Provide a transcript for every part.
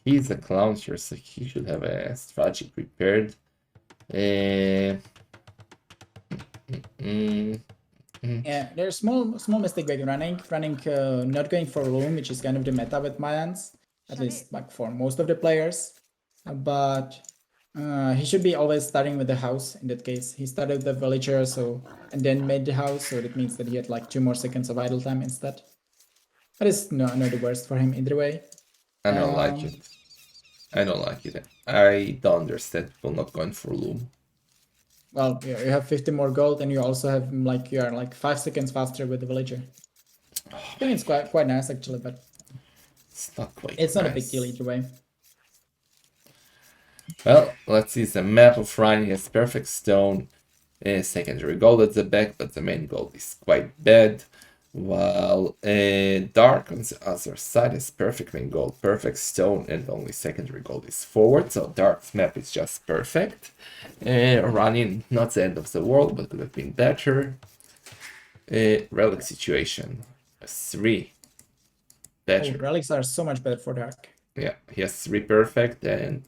he's a clown here, so he should have a strategy prepared. Uh, mm, Yeah, there's small mistake by running not going for loom, which is kind of the meta with Mayans, at least like for most of the players. But he should be always starting with the house. In that case, he started with the villager, so and then made the house. So that means that he had like 2 more seconds of idle time instead. But it's not the worst for him either way. I don't like it. I don't like it. I don't understand people not going for loom. Well, you have 50 more gold, and you also have like you are like 5 seconds faster with the villager. I think it's quite nice actually, but It's not quite it's not a big nice. deal either way. Well, let's see. The map of Ryan has perfect stone, secondary gold at the back, but the main gold is quite bad. While Dark on the other side has perfect main gold, perfect stone, and only secondary gold is forward. So Dark's map is just perfect. Running, not the end of the world, but could have been better. Relic situation, 3. Better. Oh, relics are so much better for Dark. Yeah, he has 3 perfect, and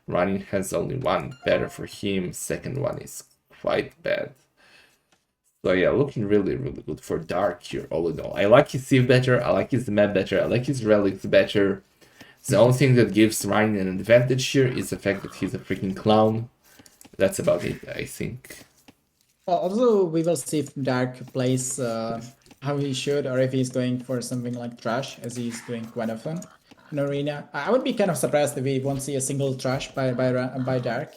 Running has only 1 better for him. Second one is quite bad. So yeah, looking really good for Dark here all in all. I like his Civ better, I like his map better, I like his relics better. The only thing that gives Ryan an advantage here is the fact that he's a freaking clown. That's about it, I think. Well, also, we will see if Dark plays how he should, or if he's going for something like trash, as he's doing quite often in Arena. I would be kind of surprised if we won't see a single trash by Dark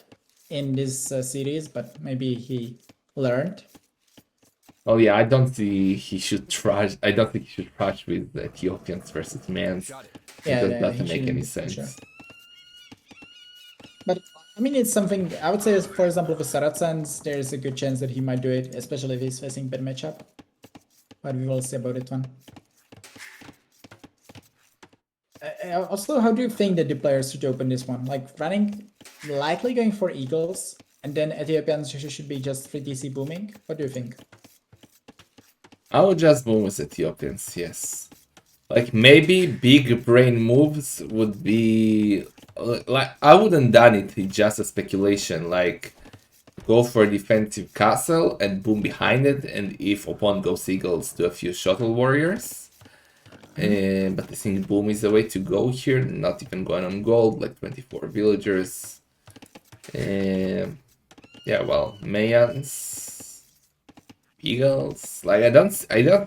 in this series, but maybe he learned. Oh yeah, I don't think he should trash with the Ethiopians versus Mans. Yeah, It he doesn't make any shouldn't, for sure. sense. But I mean, it's something I would say. For example, with Saracens, there's a good chance that he might do it, especially if he's facing bad matchup. But we will see about it one. Also, how do you think that the players should open this one? Like running, likely going for Eagles, and then Ethiopians should be just 3DC booming. What do you think? I would just boom with Ethiopians, yes. Like maybe big brain moves would be like I wouldn't done it in just a speculation. Like go for a defensive castle and boom behind it, and if opponent goes Eagles, do a few shuttle warriors. But I think boom is the way to go here. Not even going on gold, like 24 villagers. Yeah, well, Mayans, Eagles. Like I don't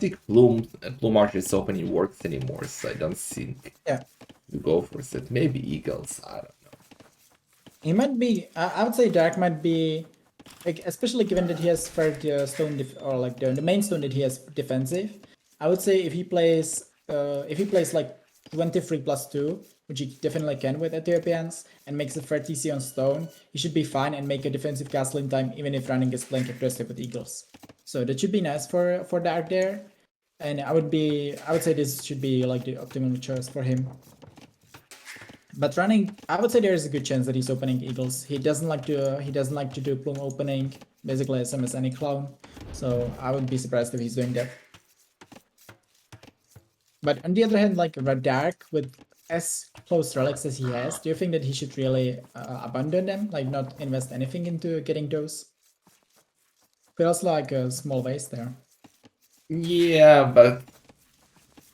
think Plume Archer's opening works anymore, so I don't think Yeah, you go for it. Maybe Eagles. I don't know. he might be. I would say Dark might be, like, especially given that he has third stone or like the main stone that he has defensive. I would say if he plays like 23 plus 2, which he definitely can with Ethiopians, and makes a 30C on stone, he should be fine and make a defensive castle in time, even if running is playing aggressive with Eagles. So that should be nice for Dark there. And I would say this should be like the optimal choice for him. But running, I would say there is a good chance that he's opening Eagles. He doesn't like to do Plume opening, basically same as any clown. So I would be surprised if he's doing that. But on the other hand, like Dark with as close relics as he has, do you think that he should really abandon them, like not invest anything into getting those? Feels like a small waste there. Yeah, but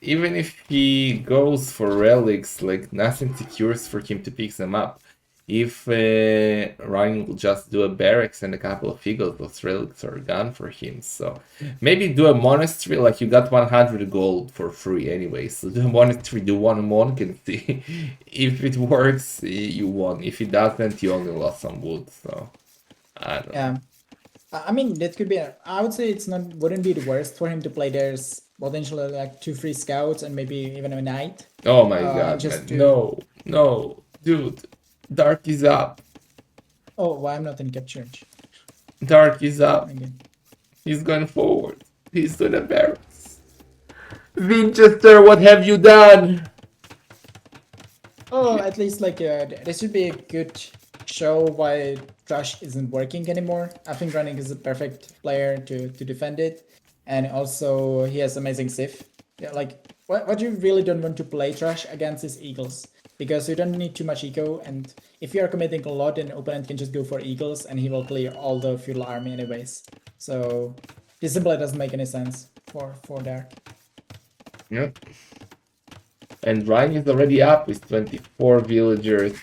even if he goes for relics, like nothing secures for him to pick them up. If Ryan will just do a barracks and a couple of eagles, those relics are gone for him. So maybe do a monastery, like you got 100 gold for free anyway. So do a monastery, do one monk and see if it works, you won. If it doesn't, you only lost some wood. So I don't know. Yeah. I mean, that could be. I would say wouldn't be the worst for him to play. There's potentially like 2 free scouts and maybe even a knight. Oh my And god, just man. to. No, dude. Dark is up. Oh, why I'm not in capture? Dark is up. Again. He's going forward. He's to the barracks. Winchester, what have you done? Oh, at least like this should be a good show why Trash isn't working anymore. I think Running is a perfect player to defend it, and also he has amazing Civ. Yeah, like what you really don't want to play Trash against is Eagles. because you don't need too much eco, and if you are committing a lot, then opponent can just go for eagles and he will clear all the feudal army anyways. So this simply doesn't make any sense for Dark. Yep. And Ryan is already up with 24 villagers.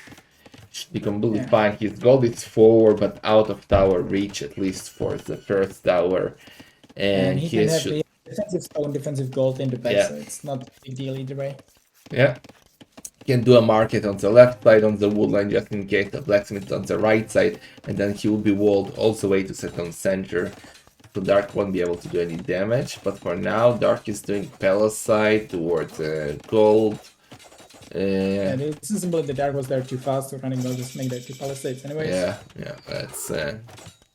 Should be completely fine. His gold is 4, but out of tower reach at least for the first tower. And he can have the defensive stone, defensive gold in the back, so it's not a big deal either way. Yeah. Can do a market on the left side on the woodline just in case the blacksmith on the right side, and then he will be walled all the way to second center. So Dark won't be able to do any damage, but for now Dark is doing Palisade towards gold. And it's simply the Dark was there too fast, so running will just make there 2 palisades anyways. Yeah, that's...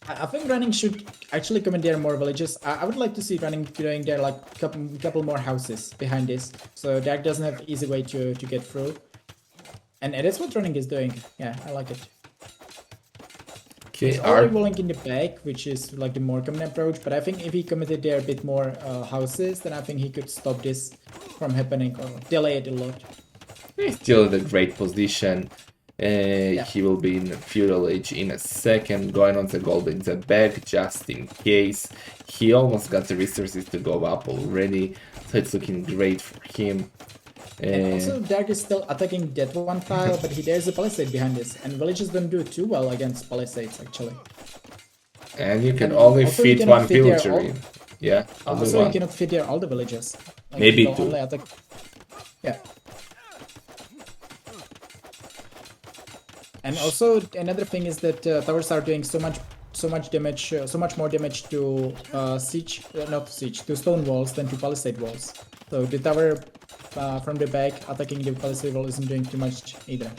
I think running should actually commandeer more villages. I would like to see running doing there like couple more houses behind this, so Dark doesn't have easy way to get through. And that's what running is doing. Yeah, I like it. Okay, he's already rolling in the back, which is like the more common approach, but I think if he committed there a bit more houses, then I think he could stop this from happening or delay it a lot. He's still in a great position. He will be in feudal age in a second, going on the gold in the back just in case. He almost got the resources to go up already, so it's looking great for him. And also Dark is still attacking that one tile, but there's a palisade behind this, and villages don't do too well against palisades actually. And you can only fit one villager in. Yeah, also you cannot fit there all the villagers. Like maybe 2. Yeah. And also another thing is that towers are doing so much damage, so much more damage to to stone walls than to palisade walls. So the tower from the back attacking the palisade wall isn't doing too much either.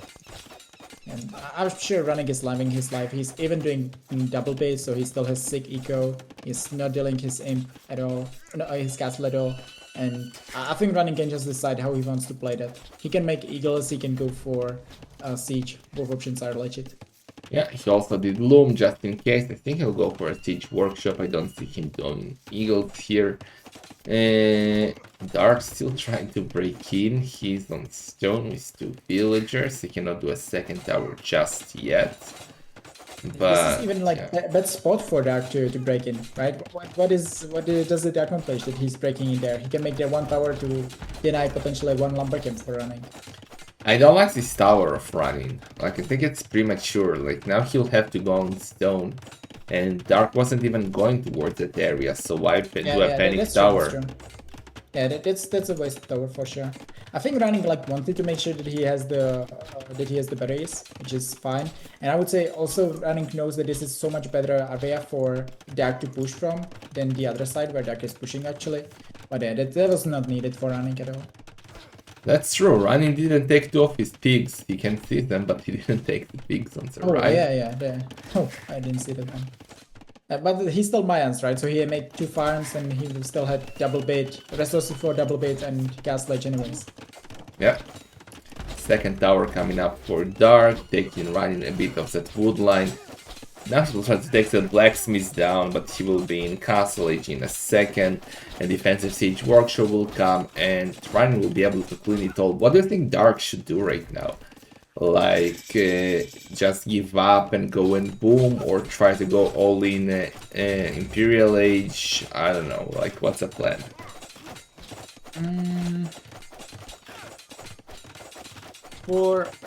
And I'm sure running is living his life. He's even doing double base, so he still has sick eco. He's not dealing his imp at all, his castle at all. And I think running can just decide how he wants to play that. He can make eagles, he can go for siege. Both options are legit. Yeah, he also did loom just in case. I think he'll go for a siege workshop. I don't see him doing eagles here. Dark still trying to break in. He's on stone with 2 villagers. He cannot do a second tower just yet. But this is even like a bad spot for Dark to break in, right? What does the Dark accomplish that he's breaking in there? He can make their 1 tower to deny potentially 1 lumber camp for running. I don't like this tower of running. Like, I think it's premature. Like, now he'll have to go on stone. And Dark wasn't even going towards that area, so why do a panic tower? True. Yeah, that's a waste tower for sure. I think running like wanted to make sure that he has the berries, which is fine. And I would say also running knows that this is so much better area for Dark to push from than the other side where Dark is pushing actually. But yeah, that was not needed for running at all. That's true. Running didn't take 2 of his pigs. He can see them, but he didn't take the pigs on the right. Yeah. Oh, I didn't see that one. But he still Mayans, right? So he made 2 farms and he still had double bait, resources for double bait and gas ledge anyways. Yeah. Second tower coming up for Dark, taking running a bit of that wood line. Now he will try to take the blacksmith down, but he will be in castle age in a second. A defensive siege workshop will come and running will be able to clean it all. What do you think Dark should do right now? Like, just give up and go and boom, or try to go all in Imperial Age? I don't know, like, what's the plan?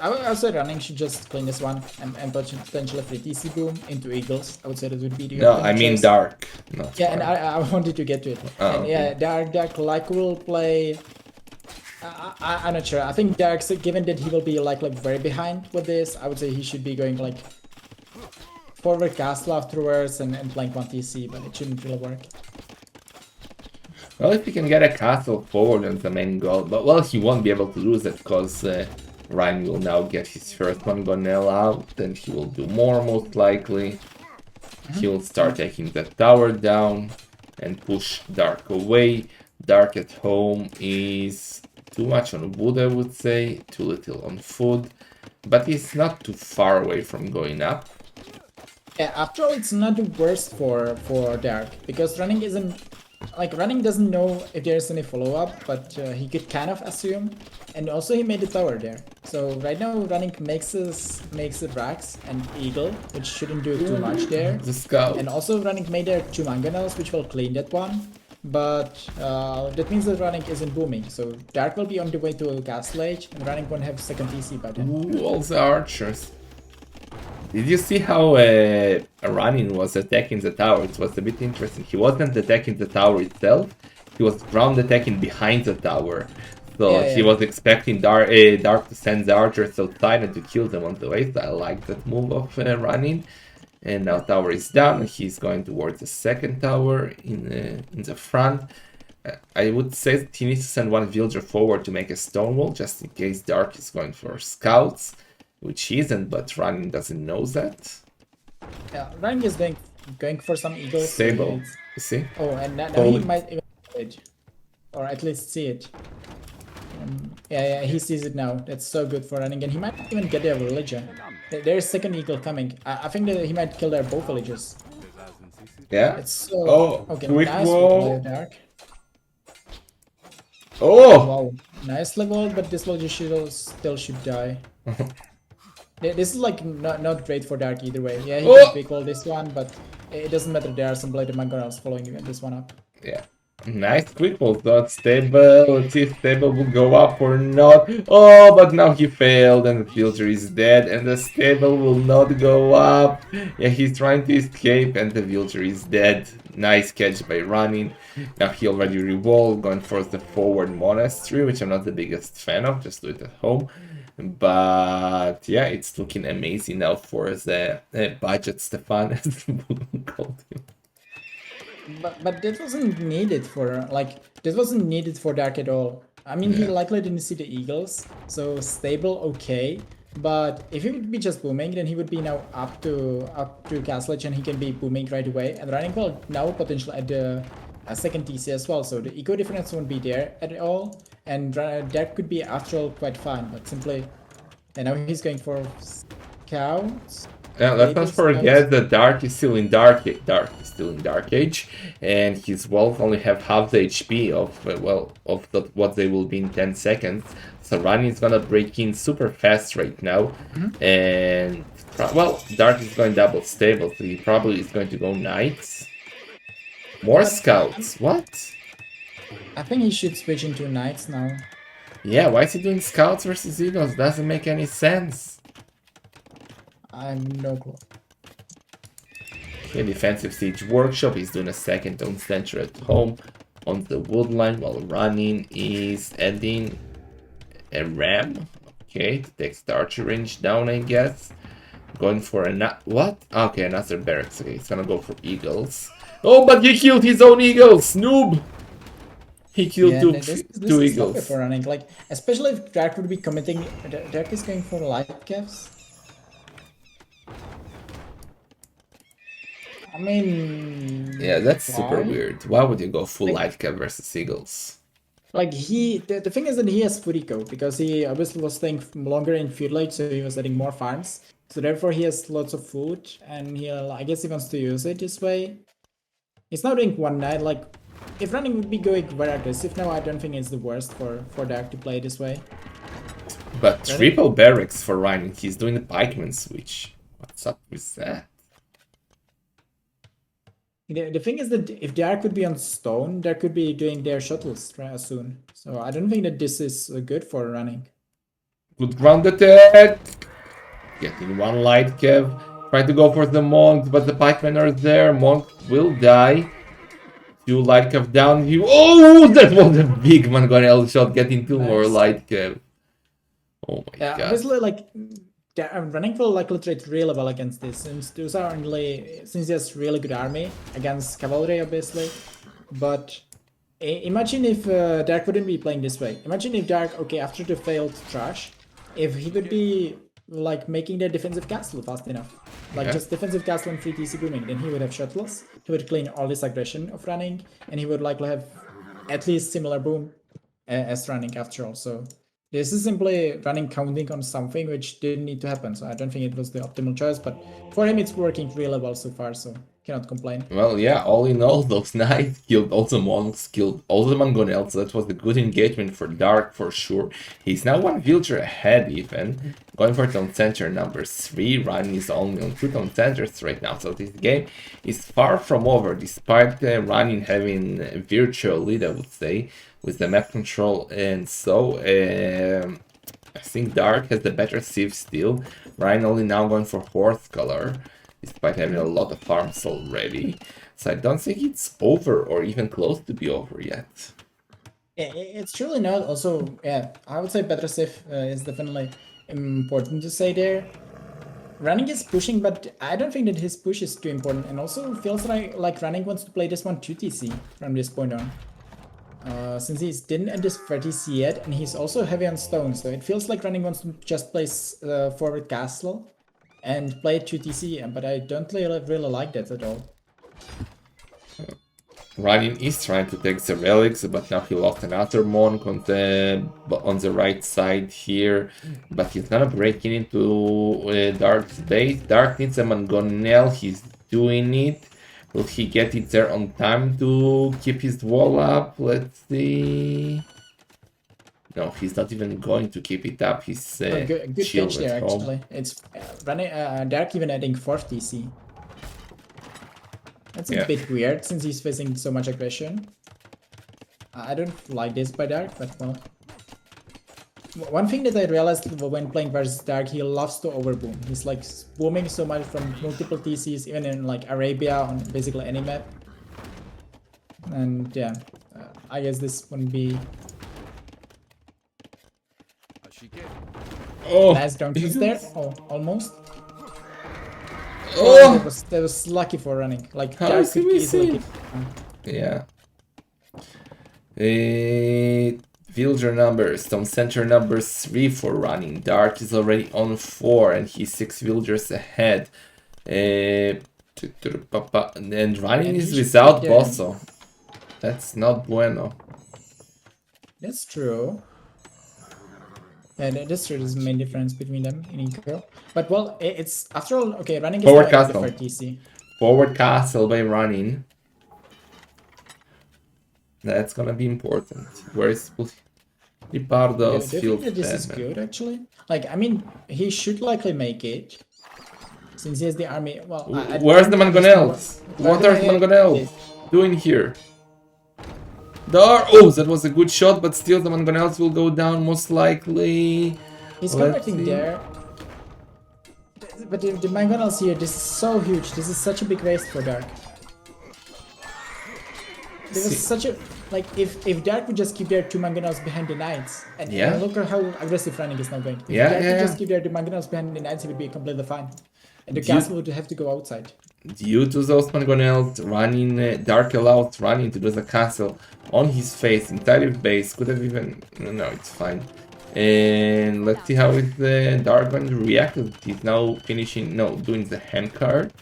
I would say running should just clean this one and potentially free TC boom into eagles. I would say that would be the No, I mean choice. Dark. Not yeah, and I wanted to get to it. And yeah, Dark like will play. I'm not sure. I think Dark, given that he will be like very behind with this, I would say he should be going like forward castle afterwards and playing 1 TC, but it shouldn't really work. Well, if he can get a castle forward on the main goal, but well, he won't be able to lose it because Ryan will now get his first Mangonel out, then he will do more most likely. He will start taking the tower down and push Dark away. Dark at home is too much on wood, I would say, too little on food, but he's not too far away from going up. Yeah, after all, it's not the worst for Dark, because running isn't like running doesn't know if there's any follow-up, but he could kind of assume. And also he made a tower there. So right now running makes a Brax and Eagle, which shouldn't do too much there. The scout. And also running made there 2 mangonels, which will clean that one. But that means that running isn't booming. So Dark will be on the way to Castle Age, and running won't have second TC by then. Ooh, all the archers. Did you see how Ranin was attacking the tower? It was a bit interesting. He wasn't attacking the tower itself. He was ground attacking behind the tower. So he was expecting Dark to send the archers outside and to kill them on the way. So I like that move of Ranin. And now tower is down. He's going towards the second tower in the front. I would say that he needs to send one villager forward to make a stone wall, just in case Dark is going for scouts, which he isn't, but Running doesn't know that. Yeah, Running is going for some eagles. Stable, you see? Oh, and now he might even it, or at least see it. Yeah, he sees it now. That's so good for Running, and he might even get their villager. There's second eagle coming. I think that he might kill their both villagers. Yeah. It's so okay. Quick Nice wall. Dark. Oh! Wow, nicely walled, but this villager still should die. This is like not great for Dark either way. Yeah, he can quick wall this one, but it doesn't matter. There are some bladed mangonels following this one up. Yeah. Nice quick wall, not stable. Let's see if stable will go up or not. Oh, but now he failed and the villager is dead and the stable will not go up. Yeah, he's trying to escape and the villager is dead. Nice catch by Running. Now he already revolved, going for the forward monastery, which I'm not the biggest fan of, just do it at home. But yeah, it's looking amazing now for the budget Stefan, as called him. But that wasn't needed for this wasn't needed for Dark at all. I mean, he likely didn't see the eagles, so stable, okay. But if he would be just booming, then he would be now up to Castle Edge and he can be booming right away. And Running will now potentially add a second TC as well, so the eco difference won't be there at all. And that could be after all quite fine, but simply, and now he's going for scouts. Yeah, let's not forget that Dark is still in Dark Age, and his wolves only have half the HP of what they will be in 10 seconds. So Running is gonna break in super fast right now, and well, Dark is going double stable, so he probably is going to go Knights. More scouts. What? I think he should switch into Knights now. Yeah, why is he doing scouts versus eagles? Doesn't make any sense. I have no clue. Okay, defensive siege workshop. He's doing a second on center at home on the wood line while Running is adding a ram. Okay, to take the archer range down, I guess. Going for what? Okay, another barracks. Okay, he's gonna go for eagles. Oh, but he killed his own eagles, noob. He killed two eagles. For Running, like especially if Dark would be committing. Dark is going for light caps. I mean, yeah, that's super weird. Why would you go full light cap versus eagles? Like the thing is that he has food eco because he obviously was staying longer in Field Age, so he was adding more farms. So therefore he has lots of food, and I guess he wants to use it this way. He's now doing one night. Like if Running would be going very aggressive now, I don't think it's the worst for Dark to play this way. But triple barracks for Running. He's doing the pikeman switch. What's up with that? The thing is that if Dark could be on stone, Dark could be doing their shuttles soon. So I don't think that this is good for Running. Good ground attack! Getting one light cav. Trying to go for the monks, but the pikemen are there. Monk will die. Two light cav down. Oh, that was a big mangonel shot. Getting two more light cav. Oh my god. Yeah, obviously, like Running will likely trade really well against this, since he has really good army against cavalry, obviously. But imagine if Dark wouldn't be playing this way. Imagine if Dark, okay, after the failed trash, if he would be like making their defensive castle fast enough, like just defensive castle and free TC booming, then he would have shuttles. He would clean all this aggression of Running, and he would likely have at least similar boom as Running after all. So this is simply Running counting on something which didn't need to happen, so I don't think it was the optimal choice, but for him it's working really well so far, so cannot complain. Well, yeah, all in all, those knights killed all the monks, killed all the mangonels. That was a good engagement for Dark for sure. He's now one villager ahead even. Going for town center number 3. Ryan is only on 2 town centers right now. So this game is far from over, despite Ryan having a virtual lead, I would say, with the map control. And so, I think Dark has the better sieve still. Ryan only now going for horse color, despite having a lot of farms already. So I don't think it's over or even close to be over yet. It's truly not. Also, yeah, I would say better safe is definitely important to say there. Running is pushing, but I don't think that his push is too important. And also feels like Running wants to play this one 2TC from this point on. Since he didn't end this 30C yet, and he's also heavy on stone, so it feels like Running wants to just place forward castle and play 2TC, but I don't really like that at all. Ryan is trying to take the relics, but now he lost another monk on the right side here. But he's gonna break into Dark's base. Dark needs a mangonel, he's doing it. Will he get it there on time to keep his wall up? Let's see. No, he's not even going to keep it up. He's Good chill catch there, at home. actually. It's Running Dark even adding 4th TC. That's a bit weird since he's facing so much aggression. I don't like this by Dark, but well. One thing that I realized when playing versus Dark, he loves to overboom. He's like booming so much from multiple TCs, even in like Arabia on basically any map. And yeah, I guess this wouldn't be. Oh, Nice junctions there. Oh, almost. Oh, that was lucky for Running. Like how Dark is he could easily missing? keep. Yeah. Villager numbers. Town center number 3 for Running. Dark is already on 4 and he's 6 villagers ahead. And Running is without Bosso. That's not bueno. That's true. And that's true. There's the main difference between them in eco. But well, it's after all okay. Running is Forward now castle. the TC. Forward castle by Running. That's gonna be important. Where is Ripardo's Do you field? think that this is good actually? Like, I mean, he should likely make it. Since he has the army. Well, where's the mangonels? What are the mangonels doing here? Oh, that was a good shot, but still the mangonels will go down most likely. He's converting there. But the mangonels here, this is so huge. This is such a big waste for Dark. There was such a like if Dark would just keep their 2 mangonels behind the knights, and look at how aggressive Running is now going. If Dark would just keep their 2 mangonels behind the knights, he would be completely fine. And the castle would have to go outside. Due to those mangonels, Running Dark allowed Running to do the castle on his face, entire base. Could have even no, it's fine. And let's see how is Dark going to react. He's now finishing doing the hand card.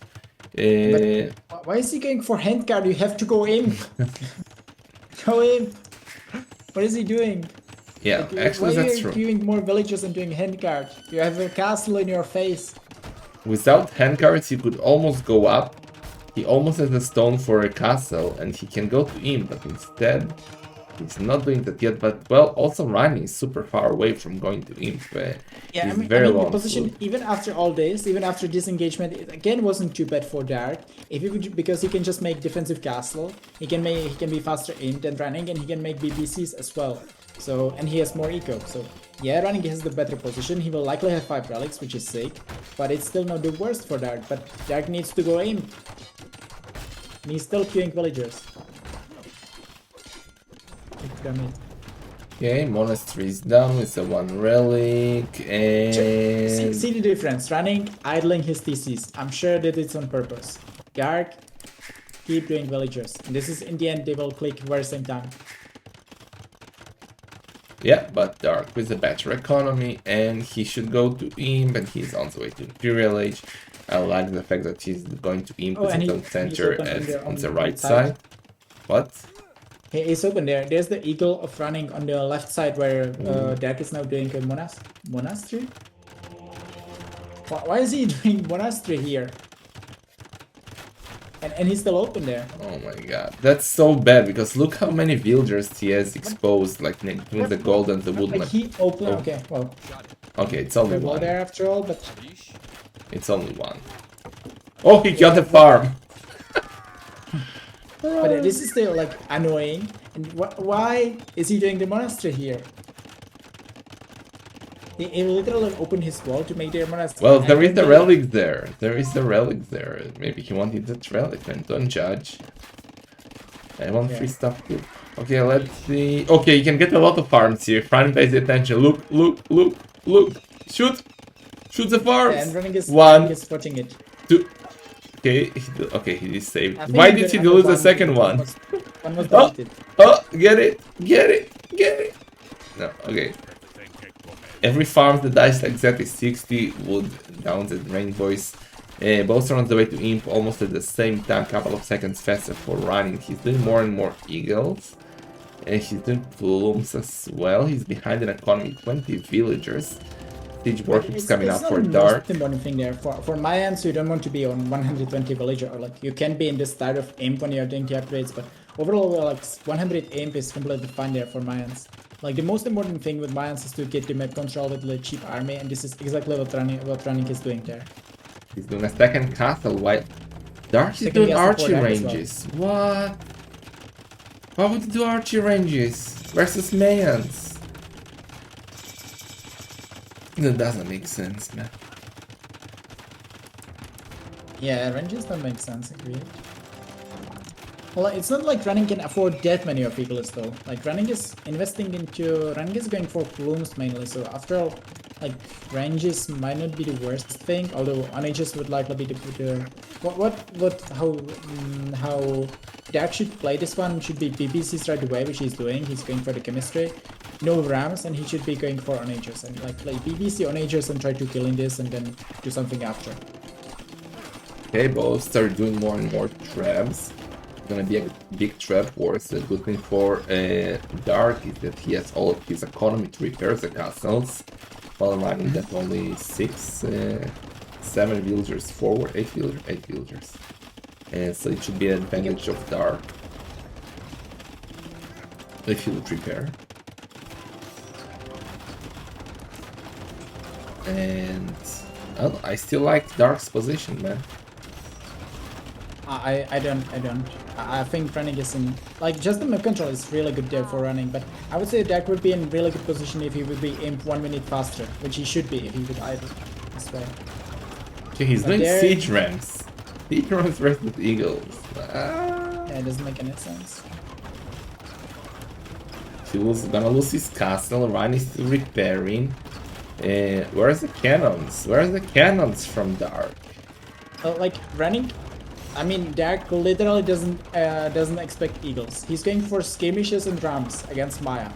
But why is he going for hand card? You have to go in. Go in. What is he doing? Yeah, like, actually that's true. Why are you queuing more villagers and doing hand card? You have a castle in your face. Without hand cards, he could almost go up. He almost has a stone for a castle, and he can go to him, but instead, he's not doing that yet. But well, also Running is super far away from going to Imp. Yeah, I mean the position, even after all this, even after this engagement, it again wasn't too bad for Dark. If he would, because he can just make defensive castle, he can be faster in than Running, and he can make BBCs as well. So, and he has more eco. So yeah, Running has the better position. He will likely have 5 relics, which is sick, but it's still not the worst for Dark. But Dark needs to go in. And he's still queuing villagers. Okay, monastery is done with the 1 relic, and see the difference. Running, idling his TCs. I'm sure that it's on purpose. Dark, keep doing villagers. And this is in the end they will click very same time. Yeah, but Dark with a better economy, and he should go to Imp, and he's on the way to Imperial Age. I like the fact that he's going to Imp with the center on the right side. What? He's open there. There's the eagle of Running on the left side where Dark is now doing a monastery. Why is he doing monastery here? And he's still open there. Oh my god, that's so bad because look how many villagers he has exposed, like between the gold and the wood. Like he opened. Oh. Okay, well. Okay, it's only one. There after all, but it's only one. Oh, he got the farm. But this is still like annoying. And why is he doing the monastery here? He literally opened his wall to make the monastery. Well, there is a relic there. There is a relic there. Maybe he wanted that relic, man. Don't judge. I want free stuff too. Okay, let's see. Okay, you can get a lot of farms here. Prime pays attention. Look, look, look, look. Shoot! Shoot the farms! Yeah, and running is watching it. 2. Okay, he is saved. Why did he lose the second one? One was deleted. Oh, get it! Get it! Get it! No, okay. Every farm that dies like that is 60 wood down the rain voice. Both are on the way to imp almost at the same time, couple of seconds faster for running. He's doing more and more eagles. And he's doing plumes as well. He's behind an economy, 20 villagers. Siege warship is coming up for dark. The important thing there. For Mayans, you don't want to be on 120 villager, or like you can be in the start of imp when you're doing the upgrades, but overall like 100 imp is completely fine there for Mayans. Like the most important thing with Mayans is to get the map control with the cheap army, and this is exactly what running is doing there. He's doing a second castle. Why? Dark is doing archery ranges. Well. What? Why would you do archery ranges versus Mayans? That doesn't make sense, man. Yeah, ranges don't make sense, agreed. Well, it's not like running can afford that many of eagles though. Like running is going for plumes mainly, so after all, like ranges might not be the worst thing, although unages would likely be how Dark should play this one should be BBCs right away, which he's doing. He's going for the chemistry. No rams, and he should be going for onagers and like play BBC onagers and try to kill in this and then do something after. Okay, both start doing more and more traps. Gonna be a big trap wars. The good thing for Dark is that he has all of his economy to repair the castles, while running that only 7 villagers forward, 8 villagers. And so it should be an advantage of Dark if he would repair. And I still like Dark's position, man. I don't. I think running is in like just the map control is really good there for running, but I would say Dark would be in really good position if he would be imp 1 minute faster, which he should be if he would idle as well. Okay, he's doing siege ranks. Siege ranks versus eagles. Yeah, it doesn't make any sense. He's gonna lose his castle. Ryan is still repairing. Where's the cannons? Where's the cannons from Dark? Like running, I mean Dark literally doesn't expect eagles. He's going for skirmishes and drums against Maya.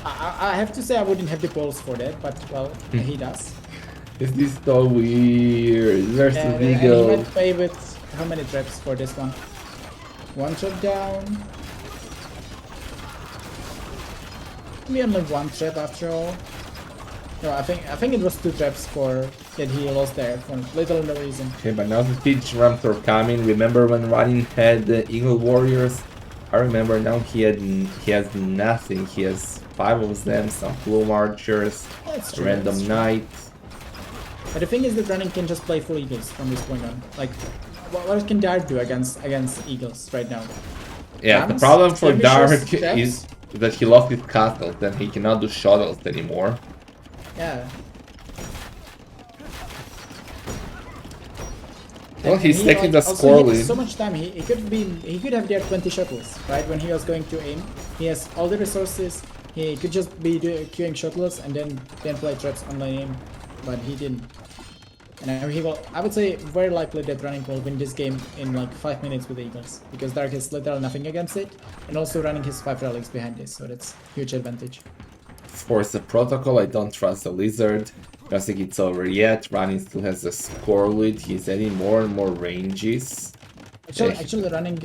I have to say I wouldn't have the balls for that, but well, he does. This is so weird. Versus eagles. And he might play with how many traps for this one? 1 trap down. Maybe only 1 trap after all. No, I think it was 2 traps for that he lost there for little no reason. Okay, but now the siege ramps are coming. Remember when Running had the Eagle Warriors? I remember now he has nothing. He has 5 of them, some plume archers, random knight. But the thing is that Running can just play full eagles from this point on. Like, what can Dark do against eagles right now? Yeah, Rams, the problem for Dark traps? is that he lost his castles, then he cannot do shuttles anymore. Yeah. Well, he's taking the score lead. lead. So much time. He could have there 20 shuttles, right? When he was going to aim, he has all the resources. He could just be queuing shuttles and then play traps on aim, but he didn't. And he will. I would say very likely that Running will win this game in like 5 minutes with the Eagles, because Dark has literally nothing against it, and also Running his 5 relics behind this, so that's huge advantage. Of course, the protocol, I don't trust the lizard. I don't think it's over yet. Running still has a score lead. He's adding more and more ranges. Actually, Running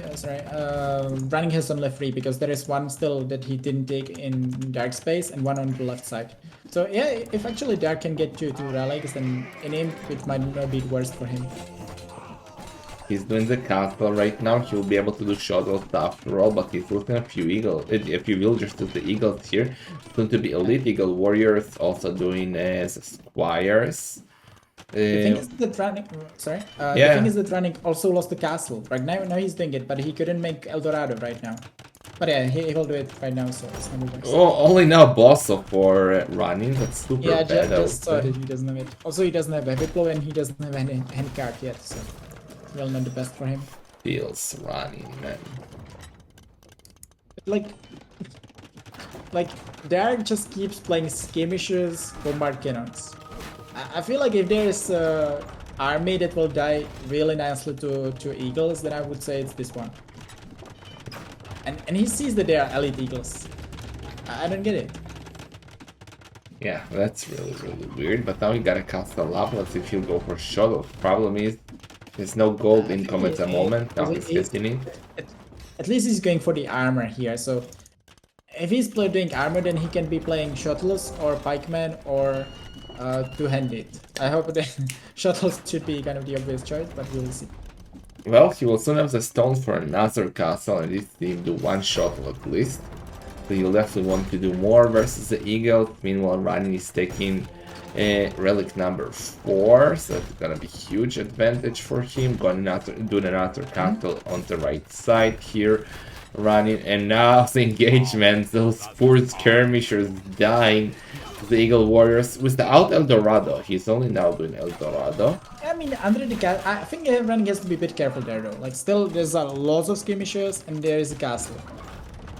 has only 3, because there is 1 still that he didn't take in Dark space and 1 on the left side. So yeah, if actually Dark can get to relics, then in aim it might not be the worst for him. He's doing the castle right now. He'll be able to do shuttles after all, but he's losing a few villagers to the eagles here. Soon to be elite eagle warriors, also doing squires. The thing is that running, sorry. The thing Yeah. is that running also lost the castle. Right now he's doing it, but he couldn't make El Dorado right now. But yeah, he will do it right now, so it's not worse. Oh, only now Bosso for running. That's super Yeah, bad. just so that he doesn't have it. Also, he doesn't have heavy blow and he doesn't have any hand card yet, so well, not the best for him. Feels running, man. Like Derek just keeps playing skirmishes, bombard cannons. I feel like if there's a army that will die really nicely to eagles, then I would say it's this one. And he sees that they are elite eagles. I don't get it. Yeah, that's really weird. But now he gotta cast a Laplas if he'll go for shuttle. Problem is, there's no gold income at the moment. Now he's getting it. At least he's going for the armor here. So if he's doing armor, then he can be playing shuttles or pikemen or two-handed. I hope that shuttles should be kind of the obvious choice, but we'll see. Well, he will soon have the stones for another castle, and this team do one shuttle at least. So he'll definitely want to do more versus the eagle. Meanwhile, Rani is taking relic number 4, so that's gonna be huge advantage for him. Doing another castle on the right side here, running, and now the engagement. Those poor skirmishers dying. The eagle warriors without El Dorado. He's only now doing El Dorado. I mean, under the castle, I think running has to be a bit careful there though. Like, still, there's lots of skirmishers and there is a castle.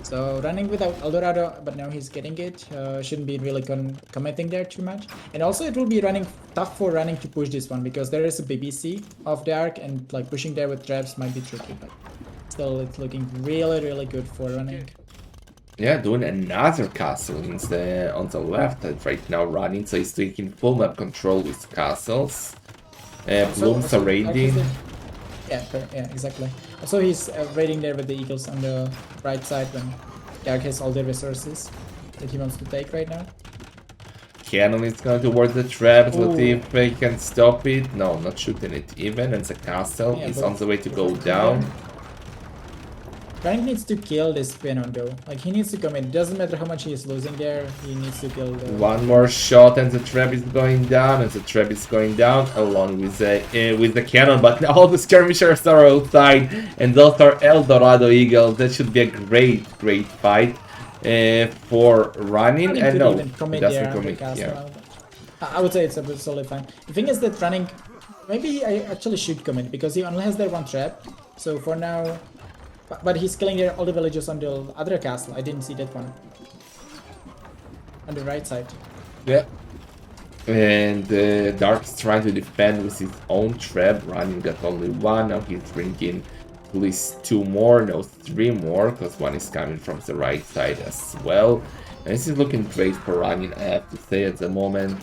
So running without El Dorado, but now he's getting it. Shouldn't be really committing there too much. And also it will be running tough for running to push this one because there is a BBC of the arc and like pushing there with traps might be tricky, but still it's looking really good for running. Yeah, doing another castle on the left right now running, so he's taking full map control with castles. Blooms are raiding. Yeah, exactly. So he's raiding there with the eagles on the right side when Dark has all the resources that he wants to take right now. Cannon is going towards the trap, let's see if he can stop it. No, not shooting it even, and the castle is on the way to go down. Frank needs to kill this Pinon though. Like, he needs to commit. It doesn't matter how much he is losing there, he needs to kill the... One more shot and the trap is going down, along with the cannon, but now all the skirmishers are outside, and those are El Dorado Eagles. That should be a great fight for running, and no, it doesn't commit. Yeah. I would say it's a solid fight. The thing is that running, maybe I actually should commit, because he only has that one trap, so for now... But he's killing all the villagers on the other castle. I didn't see that one. On the right side. Yeah. And Dark is trying to defend with his own trap. Running got only one. Now he's bringing at least 2 more. No, 3 more. Because one is coming from the right side as well. And this is looking great for running, I have to say, at the moment.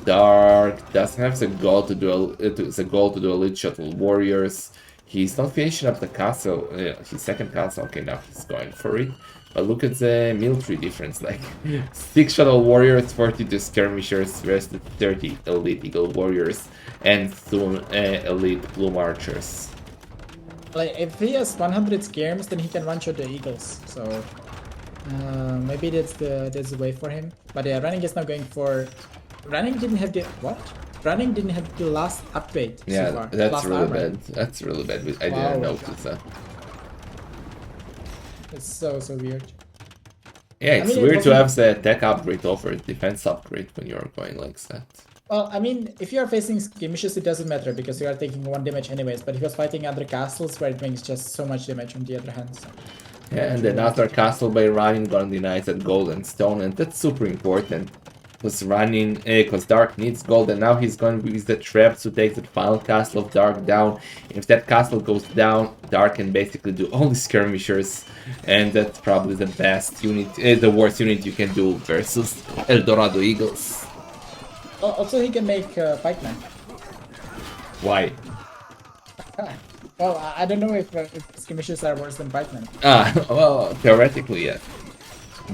Dark doesn't have the goal to do elite shuttle warriors. He's not finishing up the castle, his second castle. Okay, now he's going for it. But look at the military difference, like 6 shuttle warriors, 42 skirmishers versus 30 elite eagle warriors, and soon elite bloom archers. Like, if he has 100 skirms, then he can one-shot the eagles. So maybe that's the way for him. But yeah, running is now going for... Running didn't have the... What? Running didn't have the last upgrade so far. That's really bad. That's really bad. I didn't notice that. It's so weird. Yeah, it's weird to have the attack upgrade over defense upgrade when you're going like that. Well, I mean, if you are facing skirmishes, it doesn't matter because you are taking 1 damage anyways. But he was fighting other castles where it makes just so much damage on the other hand. So. Yeah, and another castle by running gonna deny that gold and stone, and that's super important. Because Dark needs gold, and now he's going to use the traps to take the final castle of Dark down. If that castle goes down, Dark can basically do only skirmishers, and that's probably the best unit, the worst unit you can do versus El Dorado Eagles. Also, he can make pikemen. Why? Well, I don't know if skirmishers are worse than pikemen. Well, theoretically, yeah.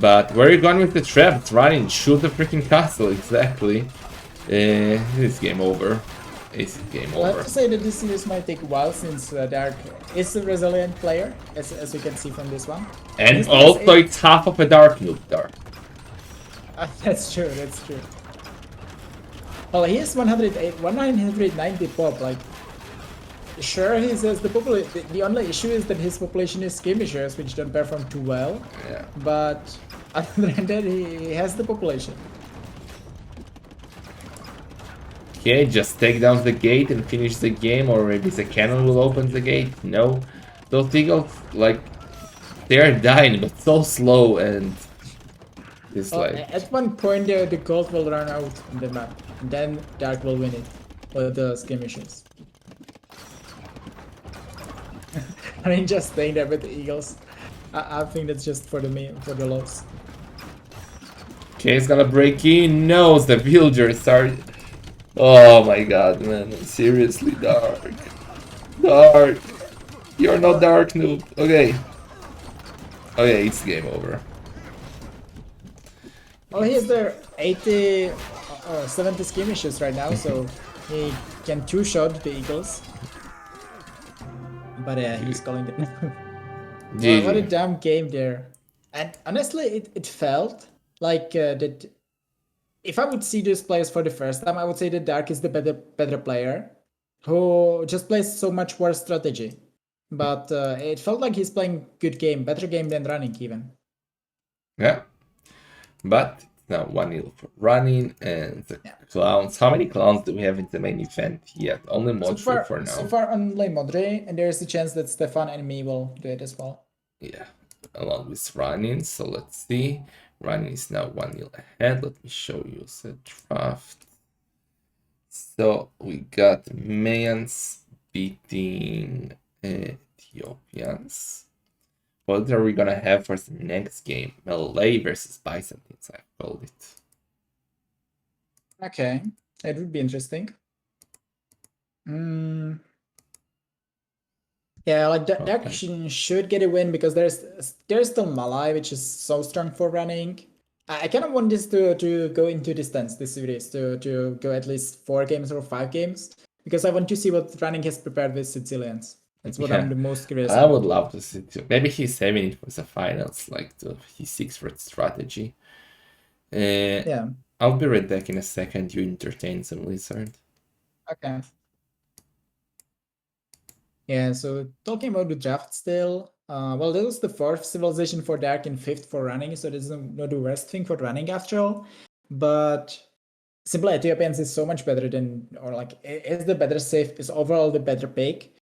But where are you going with the trap? It's running, shoot the freaking castle, exactly. This game over. It's game I'll have over. to say that this series might take a while since Dark is a resilient player, as we can see from this one. And And his plus also, 8. it's half of a dark noob, Dark. That's true, that's true. Well, he has 108, 190 pop, like, sure, he says the only issue is that his population is skirmishers, which don't perform too well. Yeah. But other than that, he has the population. Okay, just take down the gate and finish the game, or maybe the cannon will open the gate. No. Those eagles, like, they're dying, but so slow, and it's Well, like... at one point, the gold will run out in the map, and then Dark will win it with the skirmishers. I mean, just staying there with the eagles. I think that's just for the loss. Okay, it's gonna break in. No, the villagers are... Oh my god, man. Seriously, Dark. Dark. You're not Dark, noob. Okay. Okay, it's game over. Oh, he has there 80 or 70 skirmishes right now, so he can two-shot the eagles. But he's calling it. Well, what a GG. damn game there. And honestly, it felt like that if I would see these players for the first time, I would say that Dark is the better player who just plays so much worse strategy. But it felt like he's playing good game, better game than running even. Yeah. But it's now 1-0 for running, and the Yeah. clowns. How many clowns do we have in the main event yet? Only Modri for So now. far only Modre, and there's a chance that Stefan and me will do it as well. Yeah, along with running. So let's see. Running is now 1-0 ahead. Let me show you the draft. So we got Mayans beating Ethiopians. What are we gonna have for the next game? Malay versus Byzantines, I called it. Okay, it would be interesting. Yeah, like Dark should get a win because there's still Malai, which is so strong for running. I kind of want this to go into distance, this series, to go at least 4 games or 5 games, because I want to see what running has prepared with Sicilians. That's what I'm the most curious I would about. love to see too. Maybe he's saving it for the finals, like his 6-word strategy. Yeah. I'll be right back in a second. You entertain some lizard. Okay. Yeah, so talking about the draft still, well, this was the 4th civilization for Dark and 5th for running, so this is not the worst thing for running after all. But simply Ethiopians is so much better than, or like, is the better safe, is overall the better pick.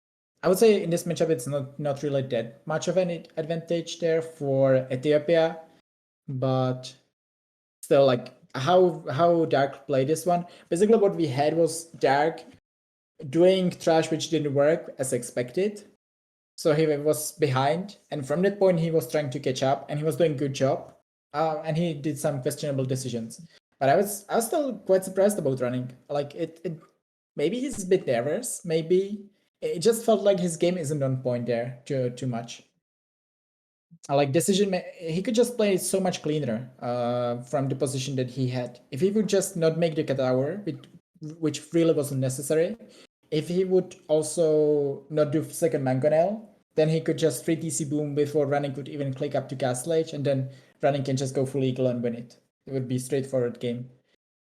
I would say in this matchup, it's not really that much of an advantage there for Ethiopia, but still, like, how Dark played this one. Basically, what we had was Dark doing trash which didn't work as expected. So he was behind, and from that point he was trying to catch up, and he was doing good job. And he did some questionable decisions. But I was still quite surprised about running. Like it maybe he's a bit nervous. Maybe it just felt like his game isn't on point there too much. Like he could just play so much cleaner from the position that he had. If he would just not make the tower, which really wasn't necessary, if he would also not do second mangonel, then he could just free TC boom before running could even click up to Castle Age, and then running can just go full eagle and win it. It would be straightforward game.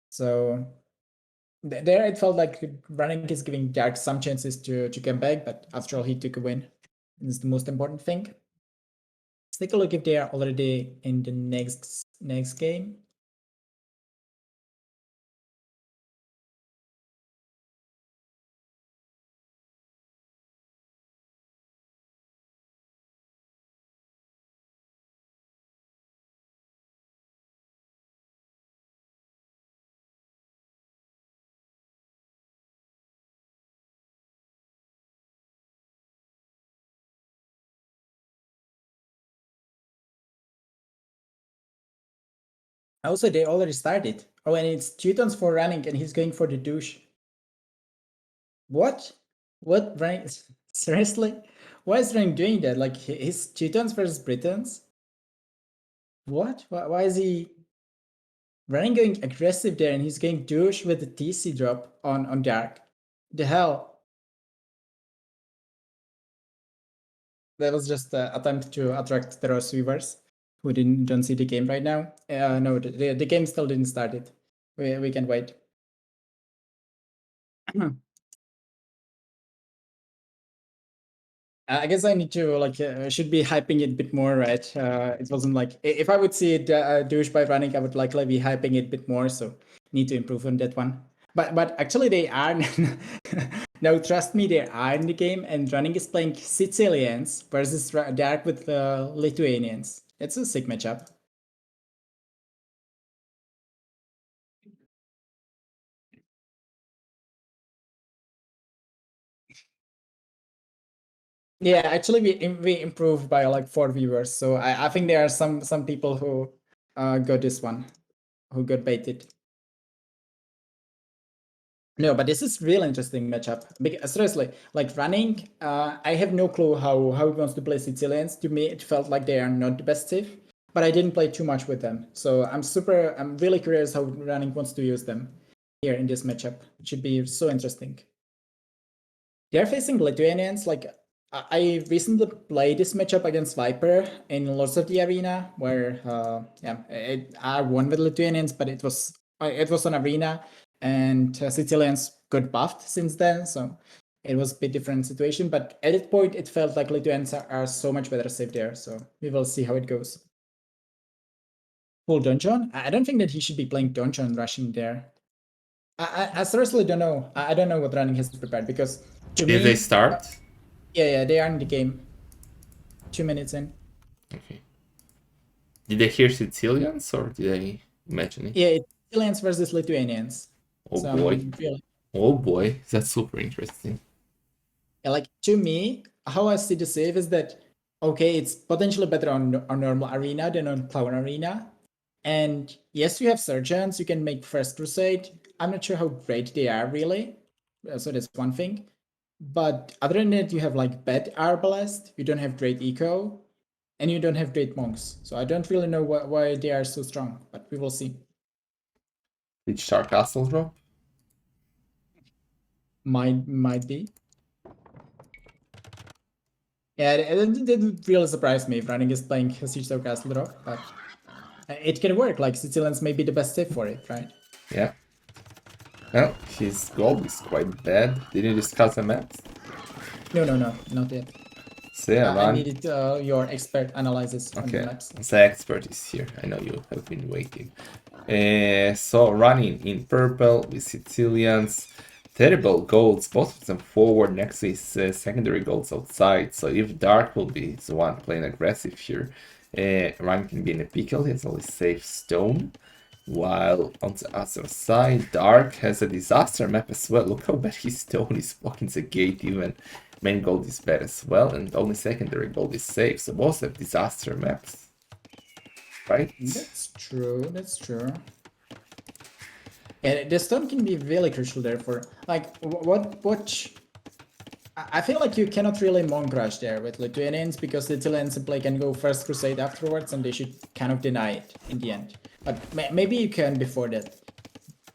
So there it felt like running is giving Dark some chances to come back, but after all he took a win. It's the most important thing. Let's take a look if they are already in the next game. Also, they already started. Oh, and it's Teutons for running, and he's going for the douche. What? What running? Seriously? Why is running doing that? Like his Teutons versus Britons? What? Why is he running going aggressive there, and he's going douche with the TC drop on Dark? The hell? That was just an attempt to attract the Rose viewers who don't see the game right now. No, the game still didn't start it. We can wait. I guess I need to like should be hyping it a bit more, right? It wasn't like if I would see it douche by running, I would likely be hyping it a bit more. So need to improve on that one. But actually they are no, trust me, they are in the game, and running is playing Sicilians versus Dark with Lithuanians. It's a sick matchup. Yeah, actually we improved by like 4 viewers. So I think there are some people who got this one, who got baited. No, but this is real interesting matchup. Because seriously, like running, I have no clue how it wants to play Sicilians. To me, it felt like they are not the best safe, but I didn't play too much with them. So I'm really curious how running wants to use them here in this matchup. It should be so interesting. They're facing Lithuanians. Like I recently played this matchup against Viper in Lords of the Arena, where I won with Lithuanians, but it was an arena, and Sicilians got buffed since then, so it was a bit different situation. But at that point, it felt like Lithuanians are so much better safe there. So we will see how it goes. Full Donjon? I don't think that he should be playing Donjon rushing there. I seriously don't know. I don't know what running has prepared because to Did they me, start? yeah, they are in the game. 2 minutes in. Okay. Did they hear Sicilians or did they imagine it? Yeah, it's Chileans versus Lithuanians. Oh So boy. I'm really Oh boy. That's super interesting. yeah, like to me, how I see the save is that okay, it's potentially better on normal arena than on clown arena. And yes, you have surgeons, you can make first crusade. I'm not sure how great they are really. So that's one thing. But other than that, you have like bad arbalest, you don't have great eco, and you don't have great monks. So I don't really know why they are so strong, but we will see. Did Star Castle drop? Might be. Yeah, it didn't really surprise me if running is playing Siege of Castle Drop, but it can work. Like Sicilians may be the best tip for it, right? Yeah. Well, his gold is quite bad. Did you discuss the maps? No, not yet. So yeah, I run. needed your expert analysis on the Okay, maps. the expert is here. I know you have been waiting. So running in purple with Sicilians. Terrible golds, both of them forward, next to his secondary golds outside. So if Dark will be the one playing aggressive here, Ryan can be in a pickle. He has only safe stone. While on the other side, Dark has a disaster map as well. Look how bad his stone is blocking the gate even. Main gold is bad as well, and only secondary gold is safe. So both have disaster maps. Right? That's true. That's true. And the stone can be really crucial there for like what. I feel like you cannot really monk rush there with Lithuanians because Lithuanians simply can go first crusade afterwards, and they should kind of deny it in the end. But maybe you can before that.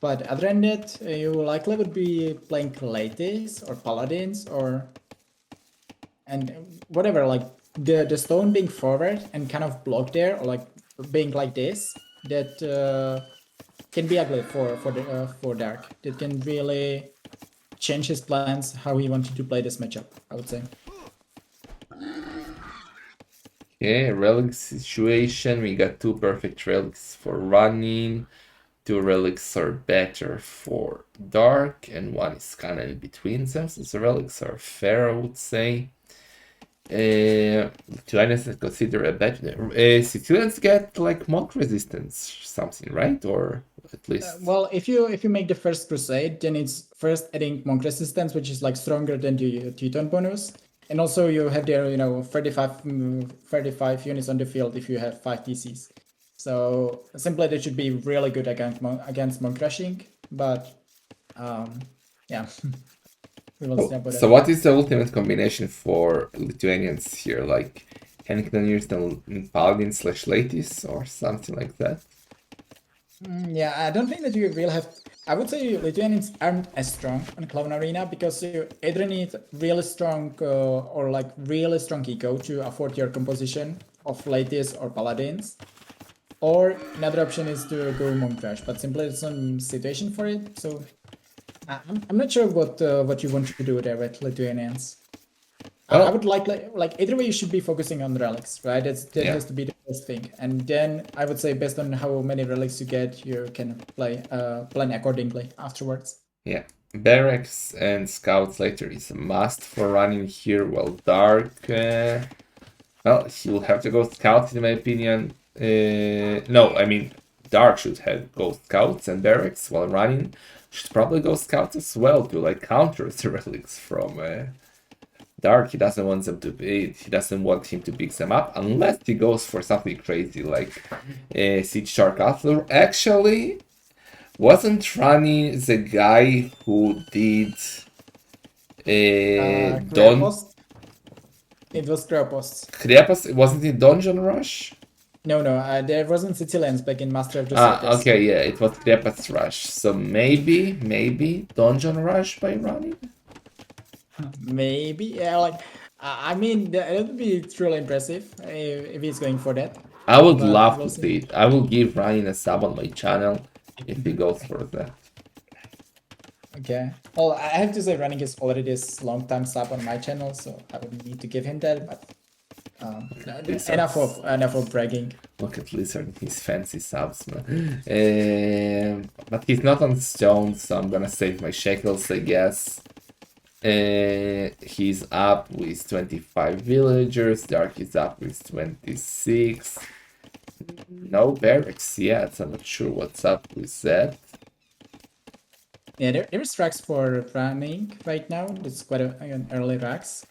But other than that, you likely would be playing Ladies or Paladins or and whatever, like the stone being forward and kind of blocked there, or like being like this, that can be ugly for Dark. That can really change his plans, how he wanted to play this matchup, I would say. Okay, relic situation. We got two perfect relics for running. Two relics are better for dark, and one is kind of in between them. So the relics are fair, I would say. Lithuanians is considered a better. Sicilians get like monk resistance, something, right? Or at least. Well, if you make the first crusade, then it's first adding monk resistance, which is like stronger than the Teton bonus, and also you have there 35 units on the field if you have 5 DCs. So simply that should be really good against monk rushing, but yeah, we will see about So that. what is the ultimate combination for Lithuanians here? Like Cannoneers and Paladin / Ladies or something like that? Yeah, I don't think that you will have. I would say Lithuanians aren't as strong on Clown Arena because you either need really strong or like really strong eco to afford your composition of ladies or paladins, or another option is to go Monk Rush, but simply there's some situation for it. So I'm not sure what you want to do there with Lithuanians. I Well, would like either way you should be focusing on relics, right? That yeah, has to be the first thing, and then I would say based on how many relics you get, you can plan accordingly afterwards. yeah. Barracks and scouts later is a must for running here. Well, dark. Well, he will have to go scout in my opinion. No, I mean dark should have go scouts and barracks while running. Should probably go scouts as well to like counter the relics from Dark. He doesn't want them to be. He doesn't want him to pick them up unless he goes for something crazy like Siege Shark Cutler. Actually, wasn't Rani the guy who did Don Krepos, it was Krepos. Krepas? Wasn't it Dungeon Rush? No, there wasn't Sicilians back in Master of the Ah, Circus. okay, yeah, it was Krepas Rush. So maybe Dungeon Rush by Rani. Maybe, yeah, like I mean that would be truly impressive if he's going for that, I would but love we'll to see. see it. I will give Ryan a sub on my channel if he goes for that. Okay. Well, I have to say, running is already this long time sub on my channel, so I would need to give him that. But Lizards. enough of bragging. Look at Lizard and his fancy subs, man. But he's not on stone, so I'm gonna save my shekels, I guess. He's up with 25 villagers. Dark is up with 26. No barracks yet. I'm not sure what's up with that. Yeah, there's racks for running right now. It's quite an early racks.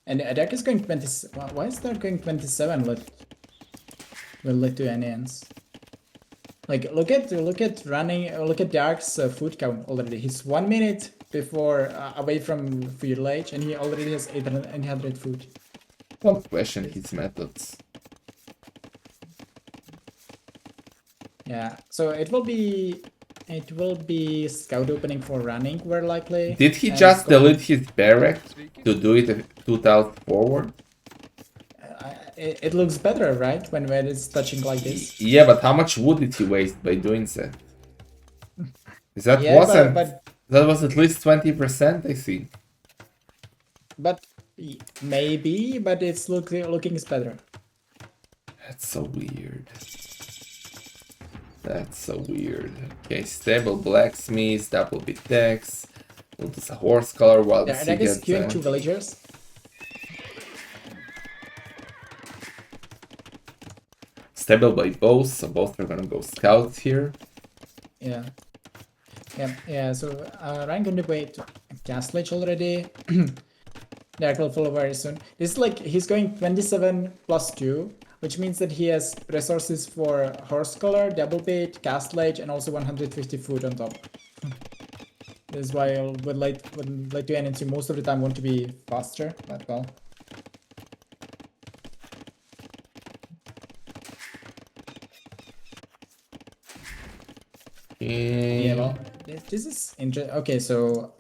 And Dark is going 20. Why is Dark going 27? Will Lithuanians. Like look at running. Look at Dark's food count already. He's 1 minute before away from village, and he already has 800 food. Don't question his methods. Yeah, so it will be scout opening for running very likely. Did he and just going- delete his barrack to do it 2000 forward? it looks better, right? When it's touching like this. Yeah, but how much wood did he waste by doing that? That Yeah, wasn't. but That was at least 20%, I think. but maybe, but it's looking is better. That's so weird. That's so weird. Okay, stable blacksmiths, double bit tax. We'll do a horse color while the That is queuing two gets. villagers. Stable by both, so both are gonna go scouts here. Yeah. Yeah. So Ryan going to wait Cast Ledge already. That will follow very soon. This is like he's going 27 plus 2, which means that he has resources for Horse Collar, Double Bait, Cast Ledge, and also 150 food on top. This is why I would like to NNC most of the time want to be faster, but well. Yeah, well, this is interesting. Okay, so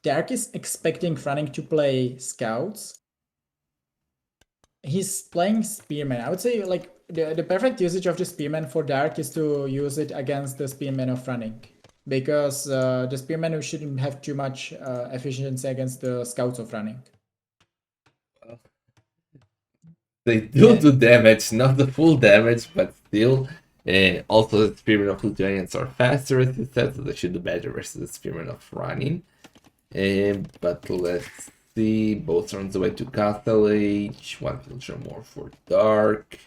Dark is expecting Running to play Scouts. He's playing Spearman. I would say like the perfect usage of the Spearman for Dark is to use it against the Spearman of Running. Because the Spearman shouldn't have too much efficiency against the Scouts of Running. They do Yeah. do damage, not the full damage, but still. Also, the Spearmen of Lithuanians are faster, as you said, so they should do better versus the Spearmen of Running. But let's see, both are on the way to Castle Age, one villager more for Dark.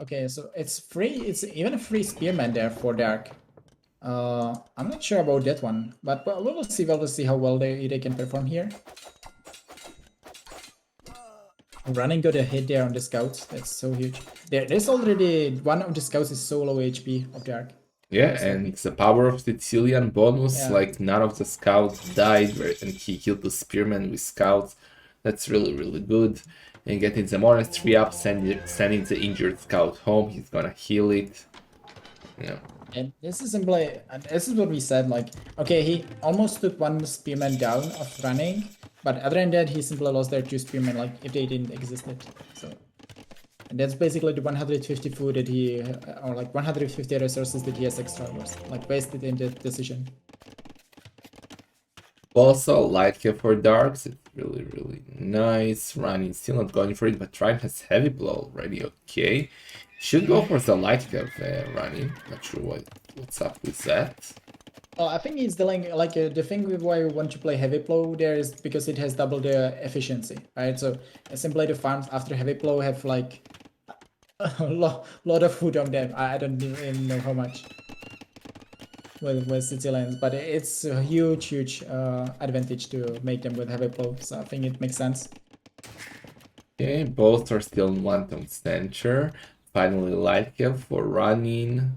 Okay, so it's free. It's even a free Spearman there for Dark. I'm not sure about that one, but we will see. We'll see how well they can perform here. Running got a hit there on the scouts. That's so huge. There's already one of the scouts is so low HP of Dark. Yeah, and it's the power of Sicilian bonus, Yeah. like none of the scouts died, and he killed the spearman with scouts. That's really, really good. And getting the monastery up, sending the injured scout home. He's gonna heal it. Yeah. And this is simply, and this is what we said, like, okay, he almost took one spearman down of running, but other than that, he simply lost their 2 spearmen, like, if they didn't existed. So, and that's basically the 150 food that he, or like 150 resources that he has extra, was like wasted in that decision. Also, light cap for darks. It's really, really nice. Running still not going for it, but Ryan has heavy blow already. Okay. Should go for the light cap running. Not sure what's up with that. Well, I think it's like the thing with why we want to play heavy blow there is because it has double the efficiency, right? So simply the farms after heavy blow have like a lot of food on them. I don't even know how much with Sicilians, but it's a huge advantage to make them with heavy blow. So I think it makes sense. Okay, both are still in one-tone center. Finally, light cap for running.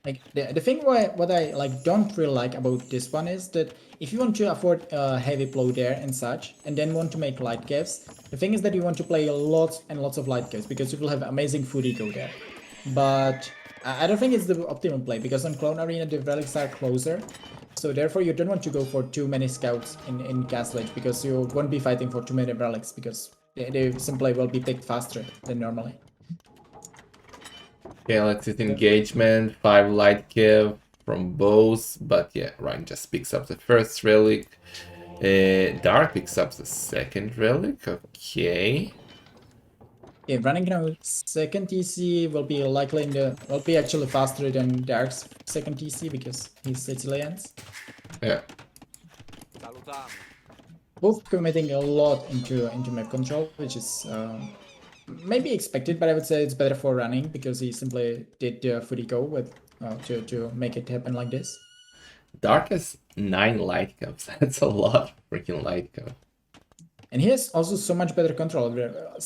Like the thing what I like don't really like about this one is that if you want to afford a heavy blow there and such, and then want to make light caves, the thing is that you want to play lots and lots of light caves because you will have amazing food eco there. But I don't think it's the optimal play because on Clone Arena the relics are closer, so therefore you don't want to go for too many scouts in Castle Age because you won't be fighting for too many relics because they simply will be picked faster than normally. Okay, let's hit engagement. 5 light cap from both, but yeah, Ryan just picks up the first relic. Dark picks up the second relic. Okay. Yeah, running now second TC will be likely will be actually faster than Dark's second TC because he's Sicilians. Yeah. Both committing a lot into map control, which is maybe expected, but I would say it's better for running because he simply did the footy go with to make it happen like this. Dark has 9 light caps. That's a lot of freaking light cap. And he has also so much better control.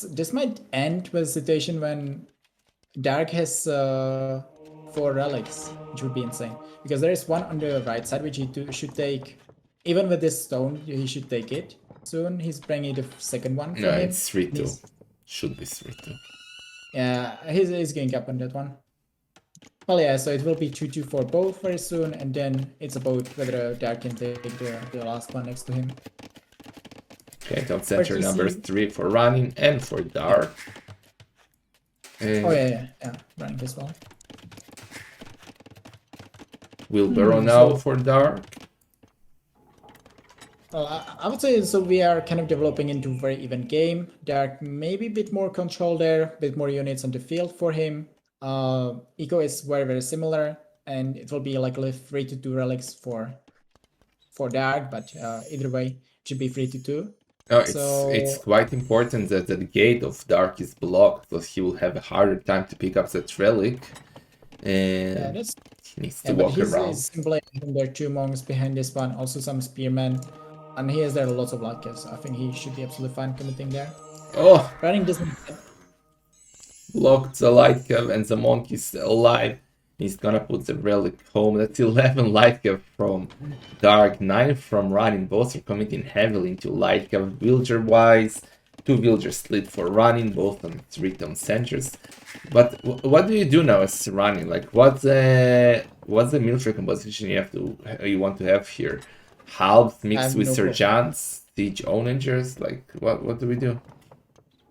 This might end with a situation when Dark has 4 relics, which would be insane. Because there is one on the right side, which he should take. Even with this stone, he should take it soon. He's bringing the second one for No, him. it's 3-2. Should be 3-2. Yeah, he's going up on that one. Well, yeah, so it will be 2-2 for both very soon, and then it's about whether Dark can take the last one next to him. Okay, top center numbers 3 for running and for dark. Oh yeah, running as well. Wheelbarrow now for dark. Well, I would say so. We are kind of developing into a very even game. Dark maybe a bit more control there, a bit more units on the field for him. Eco is very similar, and it will be like 3-2 relics for Dark, but either way, it should be 3-2. It's quite important that the gate of dark is blocked, because he will have a harder time to pick up that relic. And he needs to walk around. He's simply there are 2 monks behind this one, also some spearmen, and he has there lots of light caves. So I think he should be absolutely fine committing there. Oh! Running doesn't blocked the light cave and the monk is alive. He's gonna put the relic home. That's 11 light cave from dark, 9 from running. Both are committing heavily into light cave. Villager wise, 2 villagers split for running, both on 3-tone centers. But what do you do now as running? Like what's the military composition you want to have here? Halves mixed with sergeants, siege onagers? Like what do we do?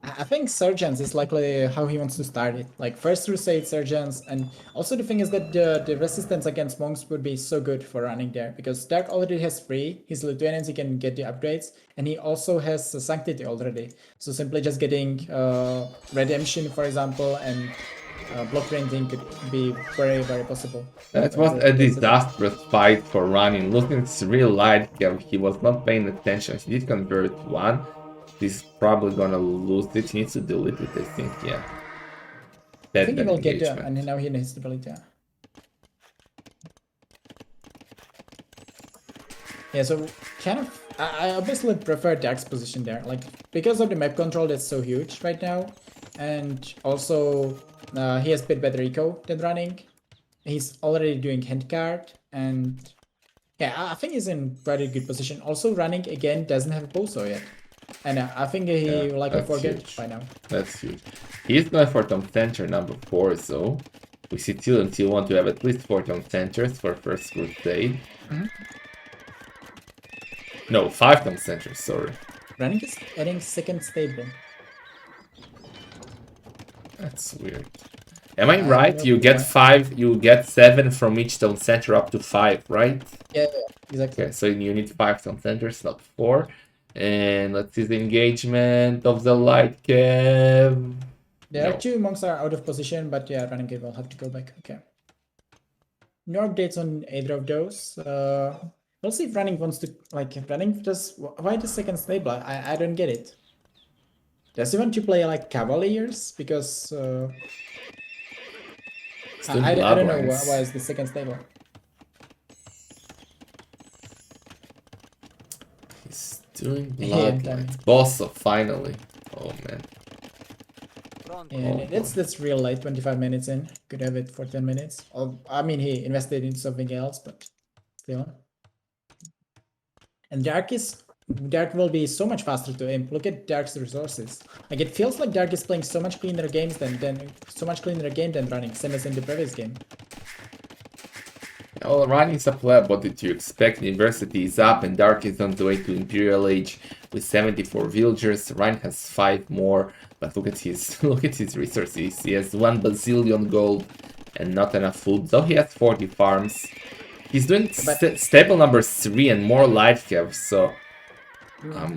I think Surgeons is likely how he wants to start it. Like first Crusade Surgeons, and also the thing is that the resistance against monks would be so good for running there because Dark already has 3. His Lithuanians he can get the upgrades, and he also has Sanctity already. So simply just getting Redemption, for example, and block printing could be very possible. That was a disastrous fight for running. Looking at his real light, he was not paying attention. He did convert 1. He's probably gonna lose it. He needs to delete it, I think, yeah. I think he will get there, and now he needs to delete it. Yeah, so kind of, I obviously prefer Dark's position there, like, because of the map control that's so huge right now, and also he has a bit better eco than running. He's already doing hand card, and yeah, I think he's in very good position. Also, running again doesn't have a bow saw yet. And I think he will likely that's forget huge. by now. That's huge. He's going for Tom Center number 4, so we still want to have at least 4 Tom Centers for first crusade. No, 5 Tom Centers, sorry. Running is adding second stable. That's weird. Am I have right? no You clue get why. 5, you get 7 from each Tom Center up to 5, right? Yeah, exactly. Okay, so you need 5 Tom Centers, not 4. And let's see the engagement of the light cave. There are No. 2 monks are out of position, but yeah, running cave will have to go back. Okay. No updates on either of those. We'll see if running wants to like running just why the second stable? I don't get it. Does he want to play like cavaliers? Because Still I don't know bloodlines. why is the second stable. He's doing Yeah, bloodlines. Bossa, finally. Oh man. and that's real late. 25 minutes in. Could have it for 10 minutes. Or, I mean, he invested in something else, but still. And Dark will be so much faster to imp. Look at Dark's resources. Like it feels like Dark is playing so much cleaner games than running, same as in the previous game. Well, running is a pleb, what did you expect? University is up and Dark is on the way to Imperial Age with 74 villagers. Ryan has 5 more, but look at his resources. He has 1 bazillion gold and not enough food, though he has 40 farms. He's doing stable number 3 and more life cav, so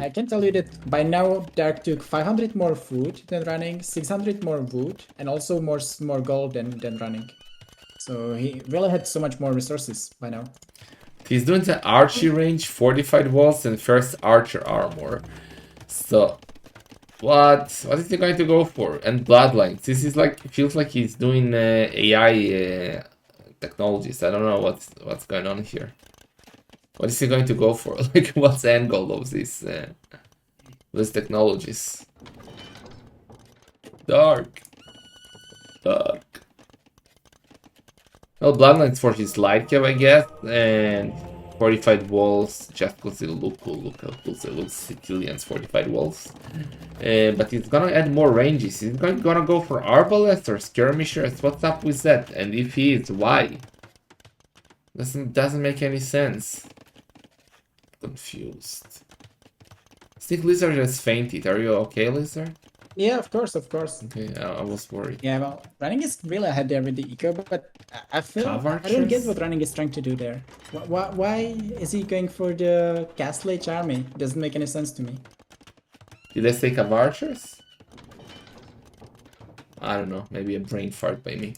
I can tell you that by now Dark took 500 more food than running, 600 more wood, and also more gold than running. So he really had so much more resources by now. he's doing the archery range, fortified walls, and first archer armor. So what is he going to go for? And bloodlines. This is like feels like he's doing AI technologies. I don't know what's going on here. What is he going to go for? Like, what's the end goal of these technologies? Dark. Well, Bloodlines for his light cave, I guess, and fortified walls, just because they look cool. Look how cool they look, Sicilian's fortified walls. But he's gonna add more ranges. He's gonna go for arbalists or skirmishers. What's up with that? And if he is, why? Doesn't make any sense. Confused. Steve Lizard has fainted. Are you okay, Lizard? Yeah, of course. Okay, I was worried. Yeah, well, running is really ahead there with the eco, but I feel I don't Archers? get what running is trying to do there. Why is he going for the Castle Age army? It doesn't make any sense to me. Did they take of archers? I don't know, maybe a brain fart by me.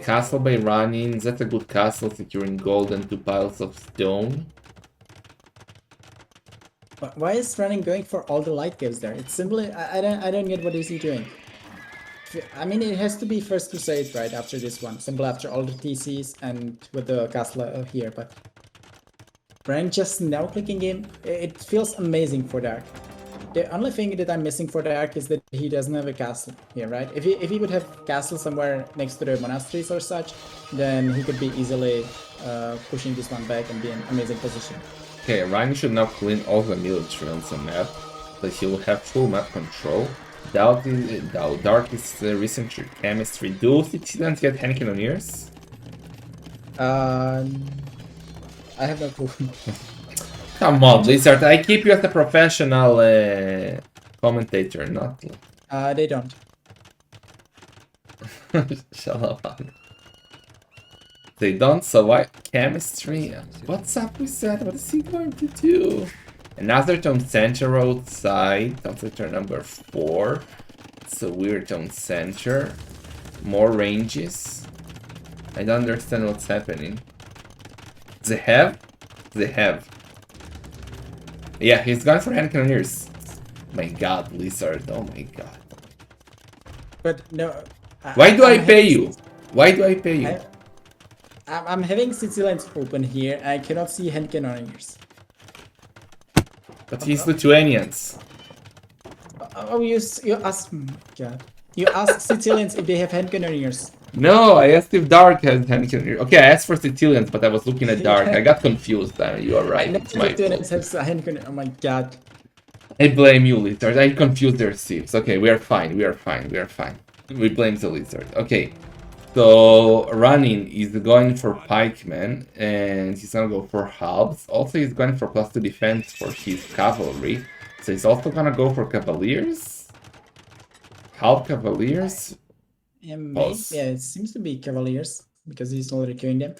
Castle by running, that's a good castle, securing gold and 2 piles of stone. Why is running going for all the light caves there? It's simply I don't get what is he doing. I mean, it has to be first crusade right after this one, simple after all the TCs and with the castle here. But running just now clicking in, it feels amazing for Dark. The only thing that I'm missing for Dark is that he doesn't have a castle here, right? If he would have castle somewhere next to the monasteries or such, then he could be easily pushing this one back and be in amazing position. Okay, Ryan should now clean all the military on the map, but he will have full map control. Dark is recent chemistry. Do citizens get hand cannoneers? I have no clue. Come on, Blizzard, I keep you as a professional commentator, not... They don't. Shut up. They don't, so why? Chemistry? What's up with that? What is he going to do? Another Tom Center outside. Tom Center number 4. It's a weird Tom Center. More ranges. I don't understand what's happening. They have? They have. Yeah, he's going for hand cannoneers. My god, Blizzard. Oh my god. But no. Why do I pay you? Why do I pay you? I'm having Sicilians open here. I cannot see hand cannoneers. But he's Lithuanians. Oh, you ask. Oh my god. You ask Sicilians if they have hand cannoneers. No, I asked if Dark has hand cannoneers. Okay, I asked for Sicilians, but I was looking at Dark. I got confused. You are right. It's my fault. Have hand cannoneers. Oh my god. I blame you, Lizard. I confused their civs. Okay, we are fine. We are fine. We are fine. We blame the Lizard. Okay. So running is going for pikemen and he's gonna go for halves. Also he's going for +2 defense for his cavalry. So he's also gonna go for cavaliers. Half cavaliers. Yeah, Pause. yeah, it seems to be Cavaliers because he's already queuing them.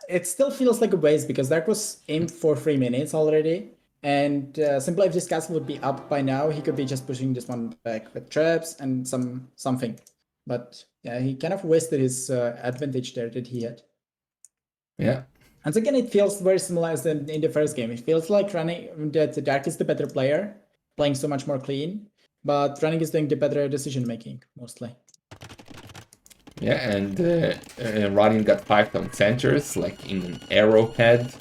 It still feels like a waste because that was aimed for 3 minutes already. And simply if this castle would be up by now, he could be just pushing this one back with traps and something. But yeah, he kind of wasted his advantage there that he had. Yeah. Once again, it feels very similar as in the first game. It feels like running that Dark is the better player, playing so much more clean, but running is doing the better decision making mostly. Yeah, and running got 5 on centers, like in an arrowhead.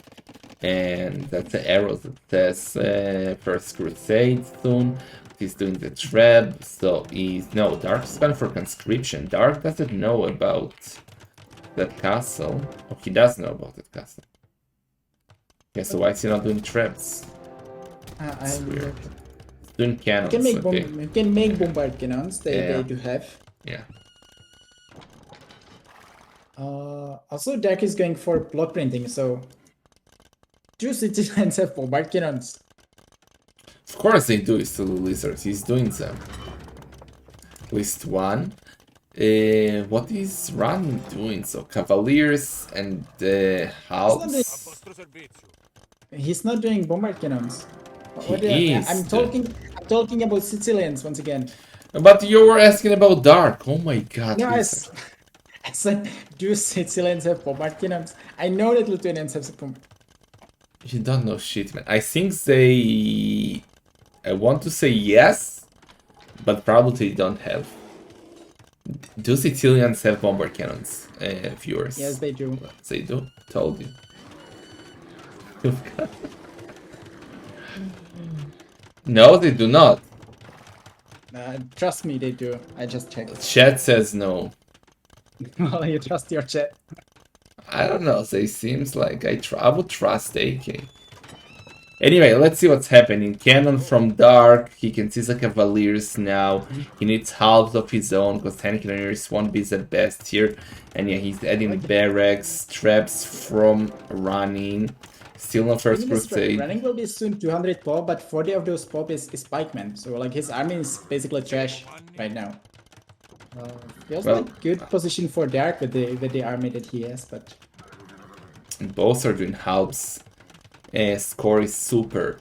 And that's the arrows that says First Crusade soon. He's doing the trap, so he's... No, Dark's going for conscription. Dark doesn't know about that castle. Oh, he does know about that castle. Yeah, so why is he not doing traps? It's weird. He's doing cannons, you can make bombard cannons, they do have. Yeah. Also, Dark is going for block printing, so... 2 citizens have bombard cannons. Of course they do, it's still lizards. He's doing them. At least one. What is Run doing? So cavaliers and halves. He's not doing bombard cannons. I'm talking about Sicilians once again. But you were asking about Dark. Oh my god. No, I said, do Sicilians have bombard cannons? I know that Lithuanians have some. You don't know shit, man. I think they... I want to say yes, but probably they don't have. Do Sicilians have bombard cannons, viewers? Yes, they do. They do? Told you. No, they do not. Trust me, they do. I just checked. Chat says no. Well, you trust your chat. I don't know, they seems like I would trust AK. Anyway, let's see what's happening. Cannon from Dark, he can see the Cavaliers now. He needs halves of his own, because Hand Cannoneers won't be the best here. And yeah, he's adding barracks, traps from Running. Still no First Crusade. Running will be soon 200 pop, but 40 of those pop is pikemen. So like his army is basically trash right now. Feels like good position for Dark with the army that he has, but both are doing halves. Score is super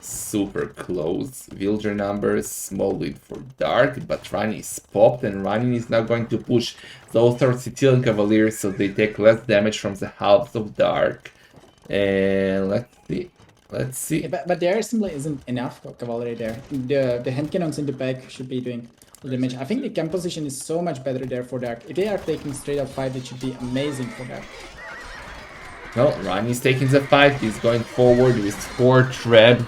close. Villager numbers, small lead for Dark, but Running is popped and Running is now going to push those are Sicilian Cavaliers, so they take less damage from the halves of Dark. Let's see. Yeah, but there simply isn't enough cavalry there. The hand cannons in the back should be doing damage. I think the camp position is so much better there for Dark. If they are taking straight up fight, it should be amazing for Dark. Well, Ryan is taking the fight. He's going forward with 4 trap.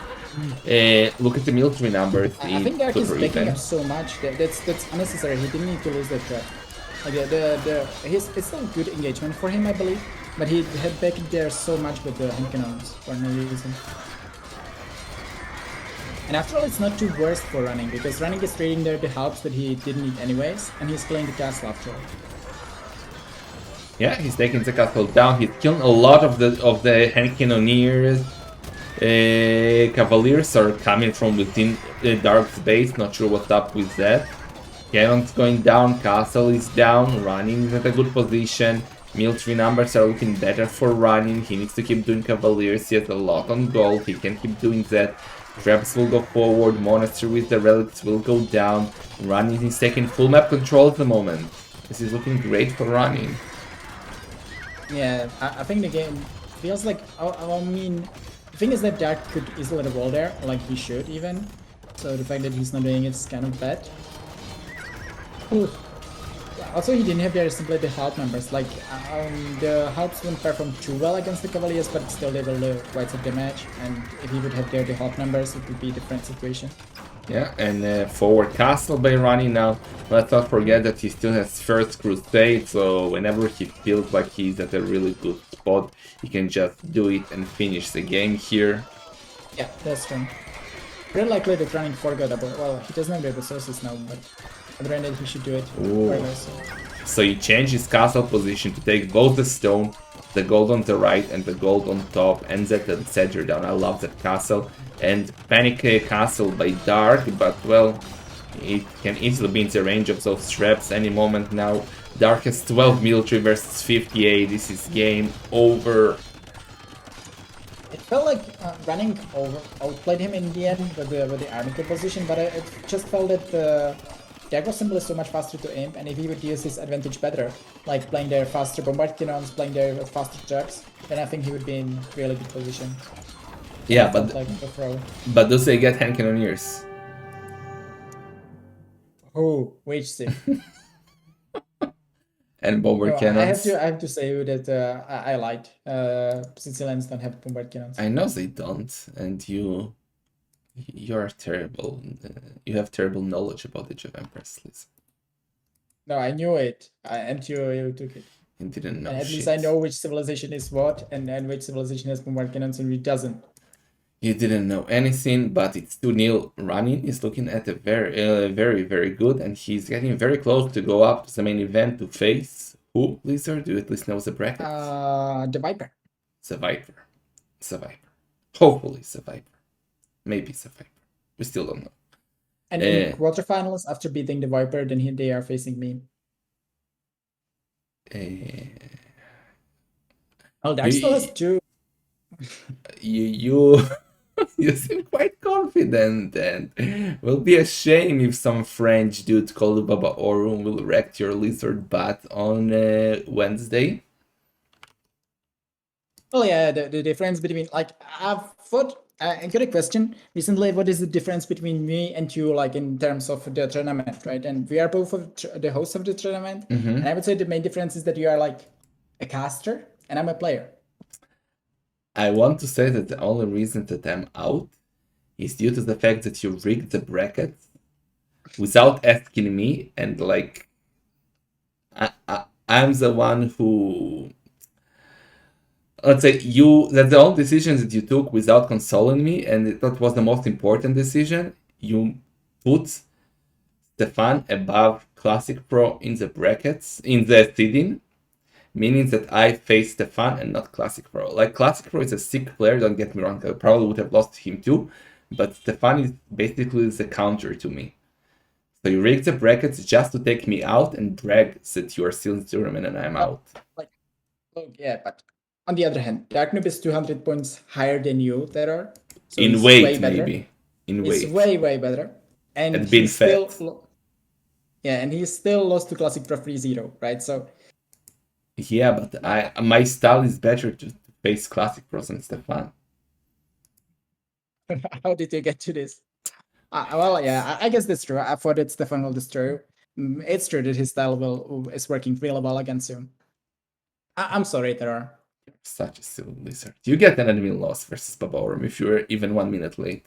Look at the military numbers. I think Dark is taking up so much. That's unnecessary. He didn't need to lose that trap. Like it's still good engagement for him, I believe. But he had back there so much with the hand cannons for no reason. And after all, it's not too worse for Running, because Running is trading there the helps that he didn't need anyways, and he's killing the castle after all. Yeah, he's taking the castle down. He's killing a lot of the hand cannoneers. Cavaliers are coming from within Dark's base. Not sure what's up with that. Cannon's going down. Castle is down. Running is at a good position. Military numbers are looking better for Running. He needs to keep doing Cavaliers. He has a lot on gold. He can keep doing that. Traps will go forward. Monastery with the relics will go down. Running is taking full map control at the moment. This is looking great for Running. Yeah, I think the game feels like, I mean, the thing is that Dark could easily have wall there, like he should even. So the fact that he's not doing it is kind of bad. Also, he didn't have there simply the help numbers. Like, the helps wouldn't perform too well against the Cavaliers, but still they will do quite some damage. And if he would have there the help numbers, it would be a different situation. Yeah, and forward castle by Running now. Let's not forget that he still has First Crusade, so whenever he feels like he's at a really good spot, he can just do it and finish the game here. Yeah, that's true. Very likely that running forgot about. Well, he doesn't have the resources now, but at the end he should do it. Ooh. So. So you change his castle position to take both the stone, the gold on the right and the gold on top, and that and Cedar down. I love that castle. And panic castle by Dark, but well, it can easily be in the range of those traps any moment now. Dark has 12 military versus 58. This is game over. It felt like running outplayed him in the end with the army composition, but it just felt that the Jaguar symbol is so much faster to aim, and if he would use his advantage better, like playing their faster bombard cannons, playing their faster trucks, then I think he would be in really good position. Yeah, but but does they get hand cannoneers? Oh, wage sim. And bombard cannons. I have to say that I lied. Sicilians don't have bombard cannons. I know they don't, and you're terrible. You have terrible knowledge about Age of Empires, Lisa. No, I knew it, and you took it. You didn't know. And at least I know which civilization is what, and which civilization has bombard cannons and which doesn't. You didn't know anything, but it's 2-0. Running is looking at a very, very good, and he's getting very close to go up to the main event to face who, Lizard? Do you at least know the bracket? The Viper. The Viper. The Viper. Hopefully the Viper. Maybe the Viper. We still don't know. And in quarterfinals, after beating the Viper, then they are facing me. Oh, Dark still has 2. You seem quite confident, and will be a shame if some French dude called Baba Orun will wreck your lizard bat on Wednesday. Oh yeah, the difference between, like, I've thought, I got a question recently, what is the difference between me and you, like, in terms of the tournament, right? And we are both the hosts of the tournament, and I would say the main difference is that you are like a caster and I'm a player. I want to say that the only reason that I'm out is due to the fact that you rigged the brackets without asking me, and like I'm the one who, let's say, that's the only decision that you took without consoling me, and that was the most important decision. You put Stefan above Classic Pro in the brackets, in the seeding, meaning that I face Stefan and not Classic Pro. Like, Classic Pro is a sick player, don't get me wrong, I probably would have lost him too, but Stefan is basically the counter to me. So you rigged the brackets just to take me out and brag that you are still in the tournament and I'm out. Like, oh yeah, but on the other hand, Dark Noob is 200 points higher than you there are. So in weight, maybe. In weight. It's way better. And he's still... Yeah, and he's still lost to Classic Pro 3-0, right? So... Yeah, but my style is better to face Classic Pros than Stefan. How did you get to this? Well, yeah, I guess that's true. I thought that Stefan will destroy. It's true that his style is working really well against you. I'm sorry, there are. You're such a silly lizard. You get an enemy loss versus Baborum if you're even 1 minute late.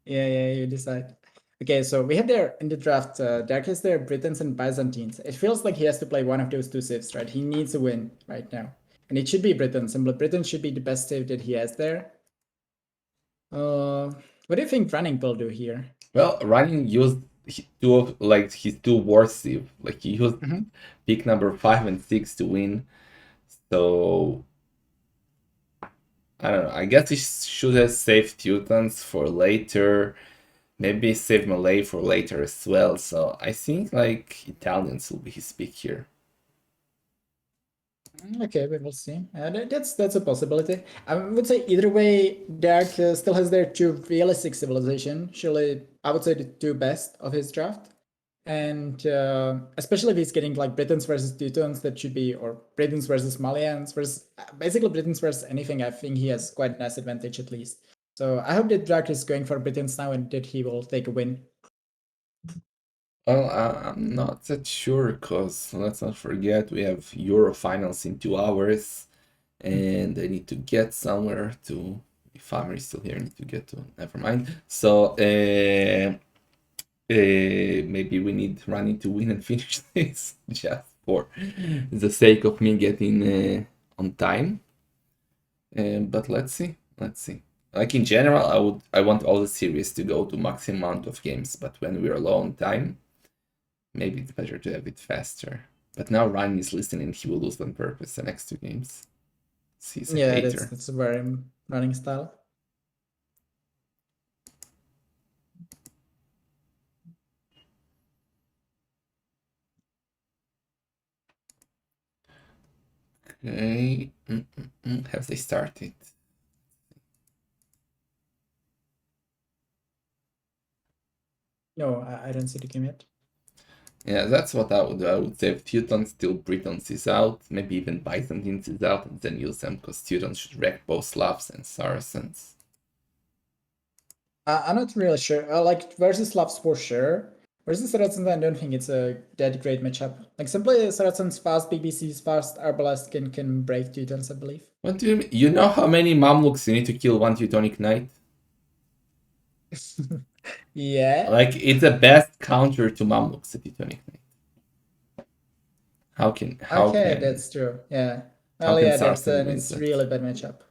Yeah, you decide. Okay, so we have there in the draft, Dark has there Britons and Byzantines. It feels like he has to play one of those two civs, right? He needs a win right now. And it should be Britons, and Britain should be the best civ that he has there. What do you think Running will do here? Well, Running used his two worst civ. Like, he used pick number 5 and 6 to win. So I don't know. I guess he should have saved Teutons for later. Maybe save Malay for later as well. So I think like Italians will be his pick here. Okay, we will see. That's a possibility. I would say either way, Dark still has their 2 realistic civilization. Surely, I would say the 2 best of his draft. And especially if he's getting like Britons versus Teutons, that should be, or Britons versus Malians versus, basically Britons versus anything, I think he has quite a nice advantage at least. So I hope that Dark is going for Britons now and that he will take a win. Well, I'm not that sure, because let's not forget we have Euro finals in 2 hours, and I need to get somewhere to. If Family is still here, I need to get to. Never mind. So maybe we need Running to win and finish this just for the sake of me getting on time. But let's see. like in general, I want all the series to go to maximum amount of games, but when we're low on time, maybe it's better to have it faster. But now Ryan is listening, he will lose on purpose the next 2 games. He's a Yeah, hater. that's a very running style. Okay. Have they started? No, I don't see the game yet. Yeah, that's what I would do. I would save Teutons till Britons is out, maybe even Byzantines is out, and then use them because Teutons should wreck both Slavs and Saracens. I'm not really sure. Like versus Slavs for sure. Versus Saracens, I don't think it's a that great matchup. Like simply Saracens fast BBCs, fast Arbalest can break Teutons, I believe. What do you mean? You know how many Mamluks you need to kill one Teutonic Knight? Yeah. Like, it's the best counter to Mamluks, the Teutonic Knight. Okay, that's true. Yeah. How Well, can yeah, Saracen win that's that? really bad matchup.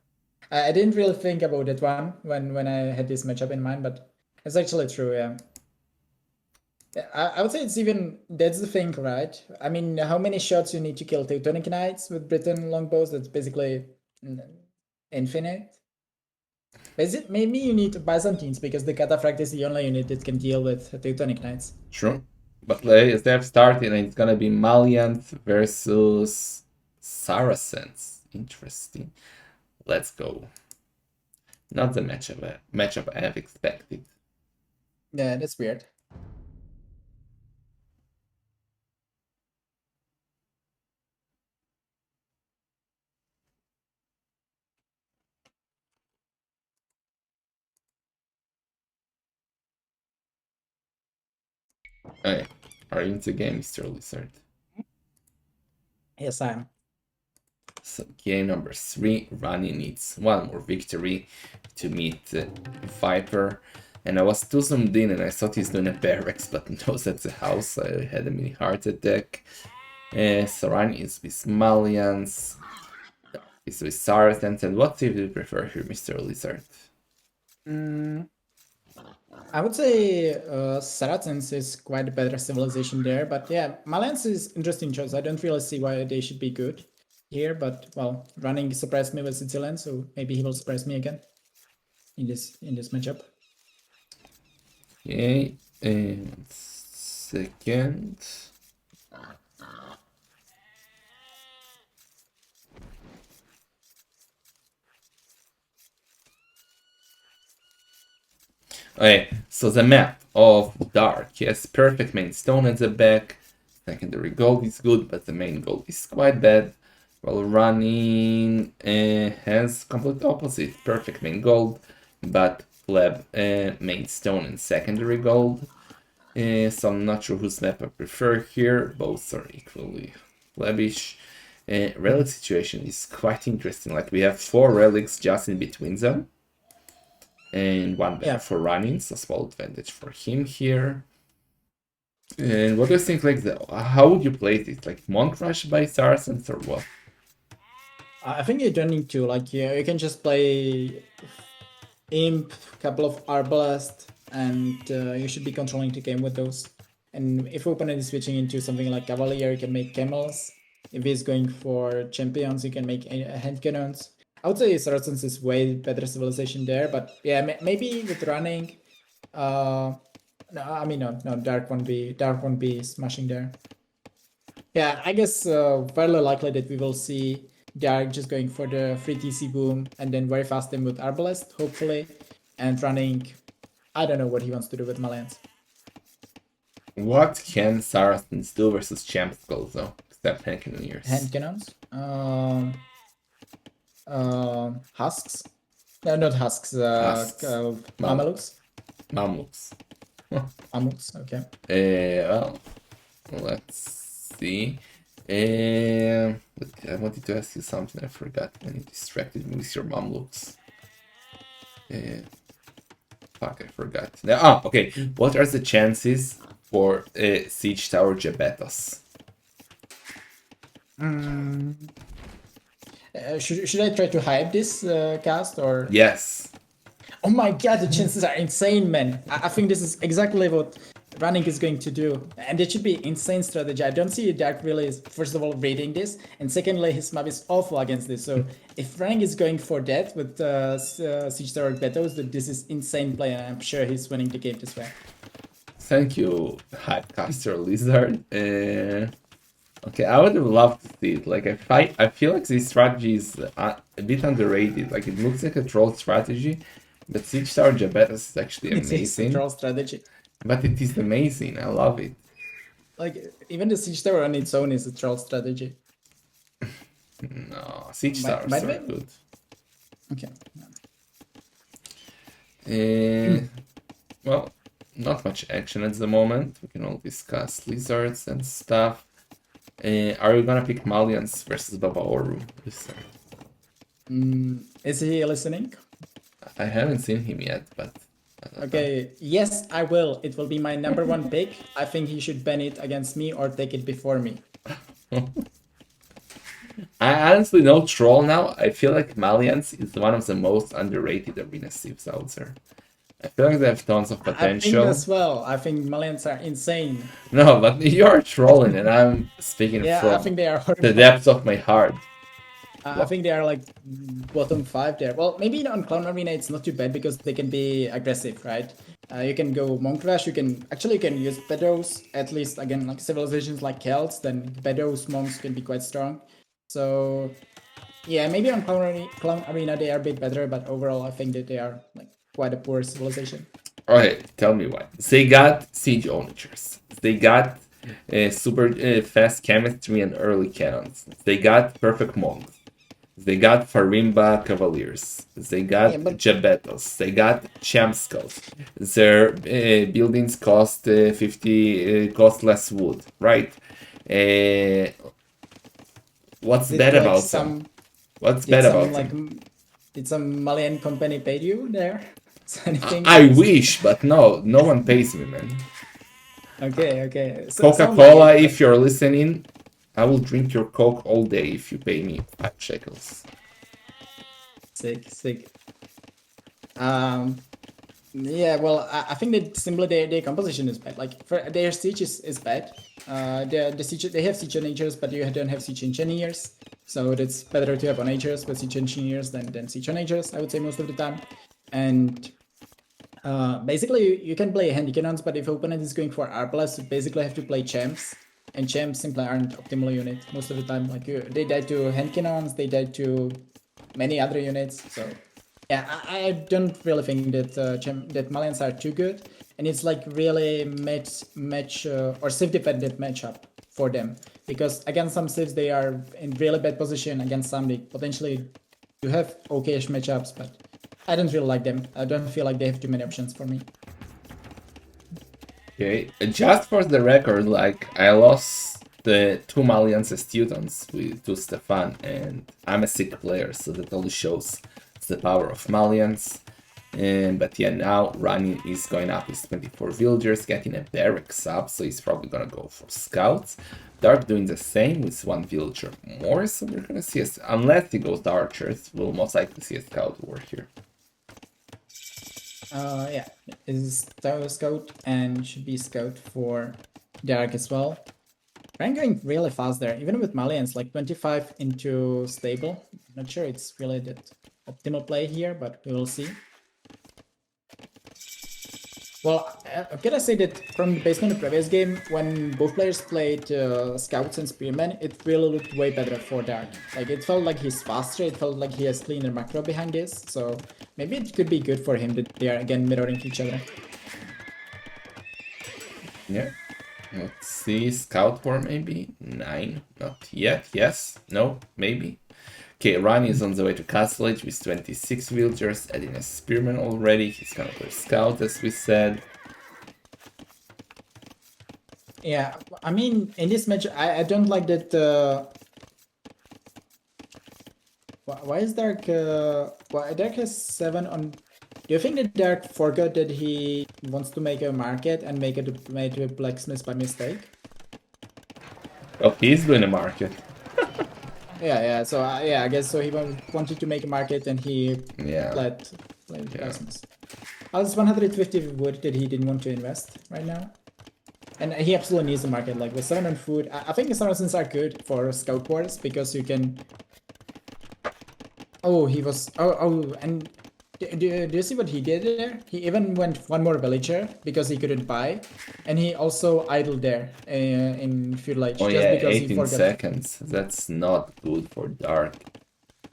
I didn't really think about that one when I had this matchup in mind, but it's actually true. Yeah. I would say it's even that's the thing, right? I mean, how many shots you need to kill Teutonic Knights with Britain longbows? That's basically infinite. Maybe you need Byzantines because the Cataphract is the only unit that can deal with Teutonic Knights. True. But they have started, and it's gonna be Malians versus Saracens. Interesting. Let's go. Not the matchup I have expected. Yeah, that's weird. Hey, are you into game, Mr. Lizard? Yes, I am. So game number 3, Rani needs one more victory to meet Viper. And I was too zoomed in and I thought he's doing a barracks, but no, that's a house. I had a mini heart attack. So Rani is with Malians, is with Saracens, and what team do you prefer here, Mr. Lizard? I would say Saracens is quite a better civilization there, but yeah, Malans is interesting choice. I don't really see why they should be good here, but well, running surprised me with Switzerland, so maybe he will surprise me again in this matchup. Okay, and second. Okay, so the map of Dark has perfect main stone at the back. Secondary gold is good, but the main gold is quite bad. While running has complete opposite, perfect main gold, but pleb main stone and secondary gold. So I'm not sure whose map I prefer here. Both are equally plebish. Relic situation is quite interesting. Like we have 4 relics just in between them and one better for running, so small advantage for him here. And what do you think, like, how would you play this? Like, Monk Rush by Saracens or what? I think you don't need to, like, you can just play Imp, couple of Arbalest, and you should be controlling the game with those. And if opponent is switching into something like Cavalier, you can make Camels. If he's going for Champions, you can make hand cannons. I would say Saracens is way better civilization there, but yeah, maybe with running, no, I mean no, Dark won't be smashing there. Yeah, I guess fairly likely that we will see Dark just going for the free TC boom and then very fast in with Arbalest, hopefully, and running. I don't know what he wants to do with Malans. What can Saracens do versus Champ Skulls, though? Except hand cannoneers. Hand cannons. Husks. No, not husks. Husks. Mamelukes. Mamluks. Mamuts. Okay. Well, let's see. I wanted to ask you something I forgot when you distracted me with your Mamluks. Fuck, I forgot. Okay. What are the chances for Siege Tower Jabetos? Should I try to hype this cast or? Yes. Oh my god, the chances are insane, man. I think this is exactly what running is going to do. And it should be insane strategy. I don't see Dark really, first of all, reading this. And secondly, his map is awful against this. So if running is going for that with Siege Tower Betos, then this is insane play. And I'm sure he's winning the game this way. Thank you, Hypecaster Lizard. Okay, I would have loved to see it. Like, I feel like this strategy is a bit underrated. Like, it looks like a troll strategy, but Siege Tower Jabetas is actually It's a amazing. control strategy. But it is amazing. I love it. Like, even the Siege Tower on its own is a troll strategy. No, Siege Towers are good. Okay. Well, not much action at the moment. We can all discuss lizards and stuff. Are you gonna pick Malians versus Babaoru? Is he listening? I haven't seen him yet, but... Okay, yes, I will. It will be my number one pick. I think he should ban it against me or take it before me. I honestly know Troll now. I feel like Malians is one of the most underrated arena civs out there. I feel like they have tons of potential. I think as well. I think Malians are insane. No, but you're trolling and I'm speaking from I think they are the depths of my heart. I think they are like bottom 5 there. Well, maybe on Clown Arena it's not too bad because they can be aggressive, right? You can go Monk Rush, you can use Bedos, at least again like civilizations like Celts, then Bedos, Monks can be quite strong. So yeah, maybe on Clown Arena they are a bit better, but overall I think that they are like quite a poor civilization. Okay, tell me why. They got siege onagers. They got super fast chemistry and early cannons. They got perfect monks. They got Farimba Cavaliers. They got Jabetos. They got Champ Skulls. Their buildings cost 50 cost less wood, right? What's bad like about them? What's bad about them? Did some Malian company pay you there? I wish, but no one pays me, man. Okay. So, Coca-Cola, if you're listening, I will drink your Coke all day if you pay me 5 shekels. Sick. Yeah, well, I think that simply their composition is bad. Like, their siege is bad. The siege, they have siege engineers, but you don't have siege engineers. So it's better to have onagers with siege engineers than siege onagers, I would say, most of the time. And basically, you can play handy cannons, but if opponent is going for R+, you basically have to play champs. And champs simply aren't optimal units most of the time. Like they die to hand cannons, they die to many other units. So yeah, I don't really think that that Malians are too good, and it's like really match or civ dependent matchup for them, because against some civs they are in really bad position, against some they potentially do have okayish matchups, but I don't really like them. I don't feel like they have too many options for me. Okay, just for the record, like, I lost the 2 Malians students to Stefan, and I'm a sick player, so that only shows the power of Malians. But yeah, now Rani is going up with 24 villagers, getting a barracks up, so he's probably gonna go for scouts. Dark doing the same with 1 villager more, so we're gonna see, unless he goes to archers, we'll most likely see a scout war here. Yeah, is scout and should be scout for Dark as well. I'm going really fast there, even with Malians, like 25 into stable. Not sure it's really the optimal play here, but we will see. Well, can I say that based on the previous game, when both players played Scouts and Spearmen, it really looked way better for Dark. Like, it felt like he's faster, it felt like he has cleaner macro behind this, so maybe it could be good for him that they are again mirroring each other. Yeah. Let's see, Scout War maybe? 9, not yet, yes, no, maybe. Okay, Rani is on the way to Castle Age with 26 villagers, adding a Spearman already. He's gonna go Scout, as we said. Yeah, I mean, in this match, I don't like that... Why is Dark... Why Dark has 7 on... Do you think that Dark forgot that he wants to make a market and make it made to a blacksmith by mistake? Oh, he's doing a market. Yeah, so yeah, I guess so. He wanted to make a market and he let play with Yeah. poisons. How's 150 wood that he didn't want to invest right now? And he absolutely needs the market. Like with 700 food, I think the Saracens are good for scout wars because you can. Oh, he was. Oh, and do you see what he did there? He even went one more villager because he couldn't buy, and he also idled there in feudal age Oh just yeah, because he 18 forgot. seconds. That's not good for Dark.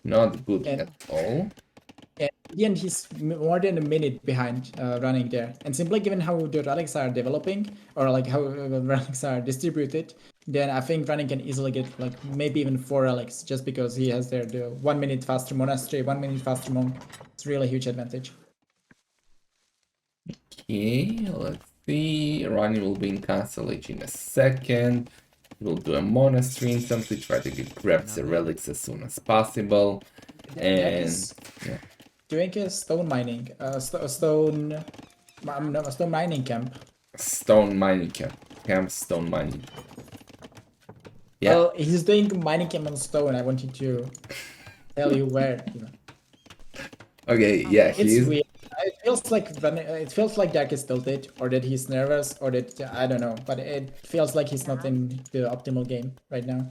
Not good And at all. in the end, he's more than a minute behind running there. And simply given how the relics are developing, or like how relics are distributed, then I think running can easily get like maybe even 4 relics just because he has there the 1 minute faster monastery, 1 minute faster monk. It's really a huge advantage. Okay, let's see. Ronnie will be in Castle Age in a second. We'll do a monastery instantly, try to grab the relics as soon as possible. Derek And is yeah, doing a stone mining, stone mining camp. stone mining camp. Stone mining. Yeah. Well, he's doing mining camp on stone. I wanted to tell you where. Okay, yeah, It's he's weird. It feels like Dak is tilted, or that he's nervous, or that I don't know. But it feels like he's not in the optimal game right now,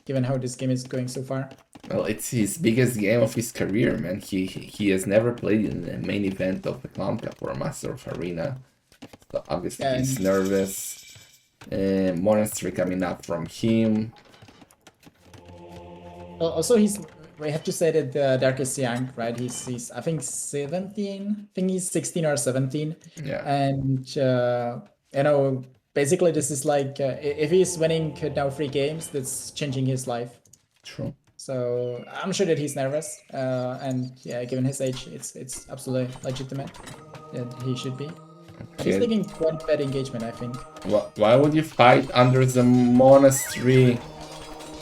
given how this game is going so far. well, it's his biggest game of his career, man. He has never played in the main event of the Clown Cup or Master of Arena. So obviously he's And nervous. Monastery coming up from him. also, we have to say that Dark is young, right? He's I think 17. I think he's 16 or 17. Yeah, And you know, basically, this is like if he's winning now 3 games, that's changing his life. true. So I'm sure that he's nervous, and yeah, given his age, it's absolutely legitimate that he should be. But he's Okay. taking quite bad engagement, I think. Why would you fight under the monastery?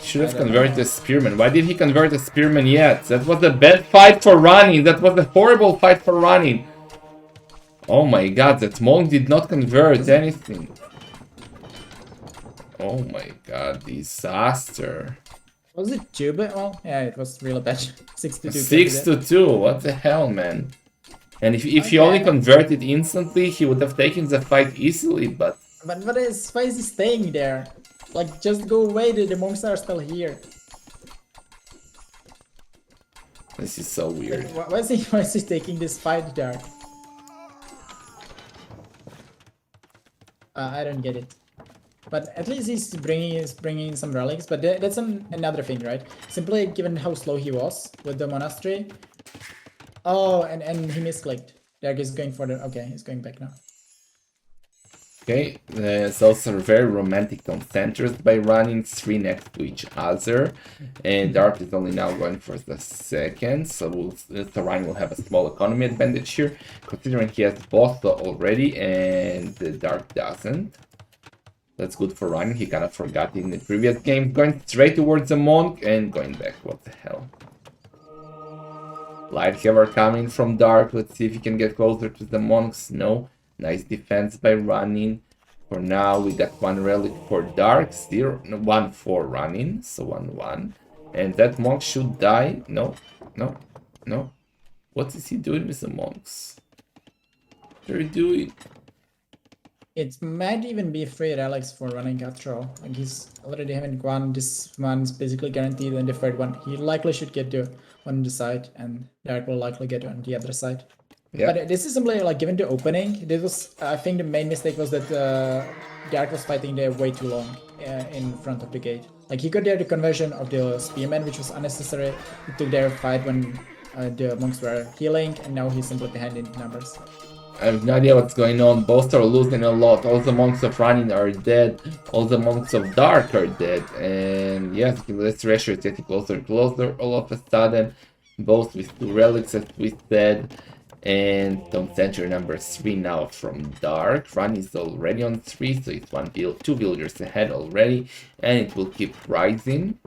Should have I don't converted know. the spearman. Why did he convert the spearman yet? That was a bad fight for running. That was a horrible fight for running. Oh my god, that monk did not convert anything. Oh my god, disaster. Was it 2-bit? Well, yeah, it was really bad. 6-2. 6 to 2, what the hell, man? And if he only Okay. converted instantly, he would have taken the fight easily, but But why is he staying there? Like, just go away. The monks are still here. this is so weird. Like, why is he taking this fight there? I don't get it. But at least he's bringing some relics. But that's another thing, right? Simply given how slow he was with the monastery. Oh, and he misclicked. Derek is going for the. Okay, he's going back now. Okay, it's also very romantic concenters by running 3 next to each other, and Dark is only now going for the second, so Ryan will have a small economy advantage here, considering he has both already, and the Dark doesn't. That's good for Ryan, he kind of forgot in the previous game, going straight towards the Monk, and going back, what the hell. Lighthammer coming from Dark, let's see if he can get closer to the Monks, no. Nice defense by running. For now, we got 1 relic for Dark, still 1 for running, so 1-1. And that monk should die. No, no, no. What is he doing with the monks? What are you doing? It might even be 3 relics for running after all. Like he's already having 1. This one's basically guaranteed, and the 3rd one he likely should get the one on the side, and Dark will likely get on the other side. Yeah. But this is simply like given the opening. This was, I think, the main mistake was that Dark was fighting there way too long in front of the gate. Like he got there the conversion of the spearman, which was unnecessary. He took their fight when the monks were healing, and now he's simply behind in numbers. I have no idea what's going on. Both are losing a lot. All the monks of running are dead. All the monks of dark are dead. And yes, this ratio is getting closer and closer all of a sudden. Both with 2 relics, as we said. And Concentry number 3 now from Dark. Run is already on 3, so it's 2 villagers ahead already. And it will keep rising.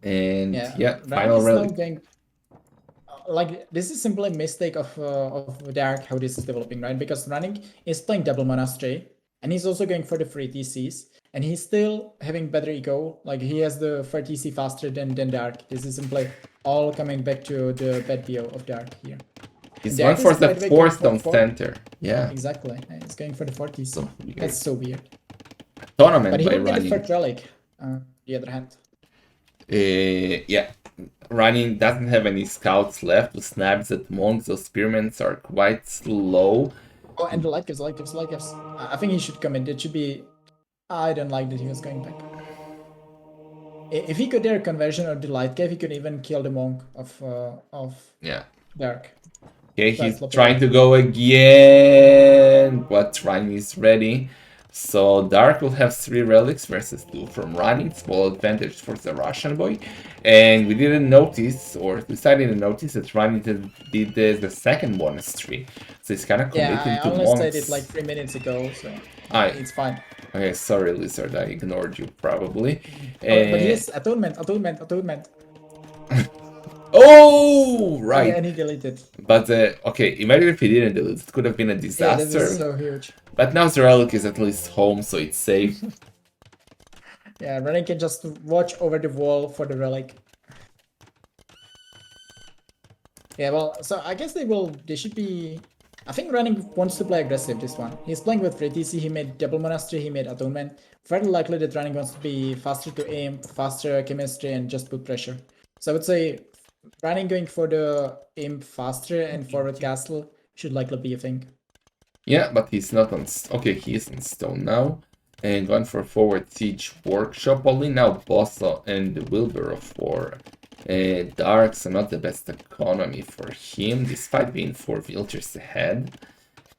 And yeah final relic. Like this is simply a mistake of Dark how this is developing, right? Because running is playing double monastery, and he's also going for the free TCs. and he's still having better eco. Like he has the 30C faster than Dark. This is simply all coming back to the bad BO of Dark here. He's And going Dark for is, the by the way, going forced for on 4. center. Yeah. Exactly. He's going for the 40C. So weird. That's so weird. Tournament But he by will get the running. third relic, on the other hand. Yeah. Running doesn't have any scouts left to snap that monks. Those spearmen are quite slow. Oh, and the light gives. I think he should come in. It should be. I don't like that he was going back. If he could dare conversion or the light cave, he could even kill the monk of Yeah. Dark. Okay, By he's flopping trying it. to go again, but Ryan is ready. So Dark will have 3 relics versus 2 from running. Small advantage for the Russian boy. And we didn't notice, or decided to notice, that Ryan did the second bonus tree. So he's kind of Yeah, committing I to only said it monks. like 3 minutes ago, so I, it's fine. okay, sorry, Lizard, I ignored you probably. Oh, but yes, atonement. Oh, right. And he deleted. But okay, imagine if he didn't do it. It could have been a Yeah, this disaster. is so huge. But now the relic is at least home, so it's safe. Yeah, running can just watch over the wall for the relic. Yeah, well, so I guess they should be. I think running wants to play aggressive this one. He's playing with free TC, he made double monastery, he made atonement. Very likely that running wants to be faster to aim, faster chemistry, and just put pressure. So I would say running going for the aim faster and forward castle should likely be a thing. Yeah, but he's not on... Okay, he is in stone now. And going for forward siege workshop only now. Bossa and Wilbur for Dark, so not the best economy for him, despite being 4 villagers ahead.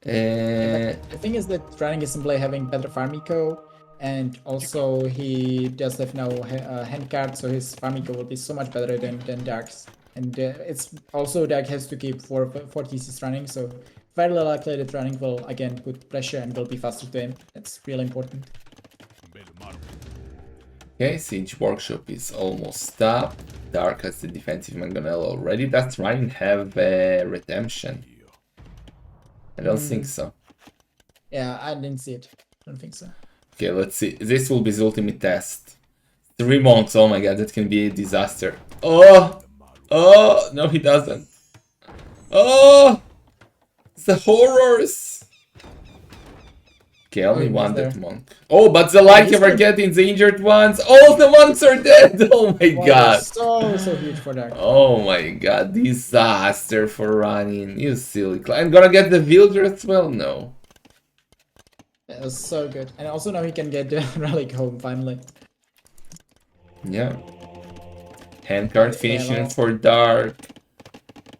The thing is that running is simply having better farm eco, and also he does have now a hand card, so his farm eco will be so much better than Dark's. And it's also Dark has to keep 4 TCs running, so very likely that running will again put pressure and will be faster to aim. That's really important. Okay, Siege Workshop is almost up. Dark has the defensive mangonel already. Does running have redemption? I don't think so. Yeah, I didn't see it. I don't think so. Okay, let's see. This will be the ultimate test. 3 monks, oh my god, that can be a disaster. Oh! Oh! No, he doesn't. Oh! The horrors! Okay, only one that monk. Oh, but the light ever getting the injured ones. All the monks are dead! Oh my god. So huge for Dark. Oh my god, disaster for running. You silly I'm gonna get the villager as well? No. It was so good. And also now he can get the relic home finally. Yeah. Handcard finishing for Dark.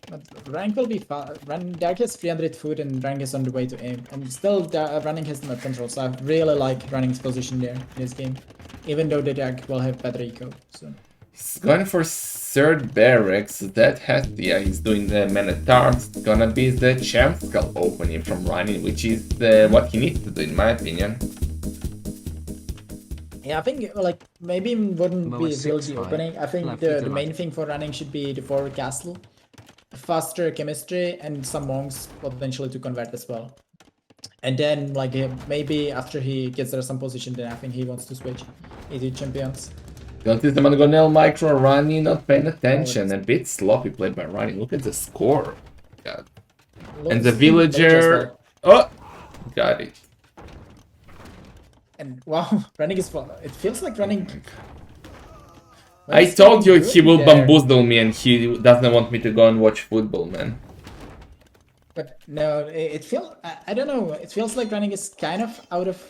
But rank will be fast. Dark has 300 food and rank is on the way to aim. And still running has the map control, so I really like running's position there in this game. Even though the Dark will have better eco. So. He's going for 3rd barracks. That has, yeah, he's doing the man at arms. It's gonna be the champ skull opening from running, which is what he needs to do, in my opinion. Yeah, I think like maybe it wouldn't be really the opening. I think the main thing for running should be the forward castle, faster chemistry, and some monks potentially to convert as well. And then like maybe after he gets there some position, then I think he wants to switch into champions. Notice the Mangonel micro running, not paying attention. A bit sloppy played by running. Look at the score. God. And the villager. Oh, got it. And wow, running is fun. It feels like running. I told you he will bamboozle me and he doesn't want me to go and watch football, man. But no, it feels. I don't know. It feels like running is kind of out of.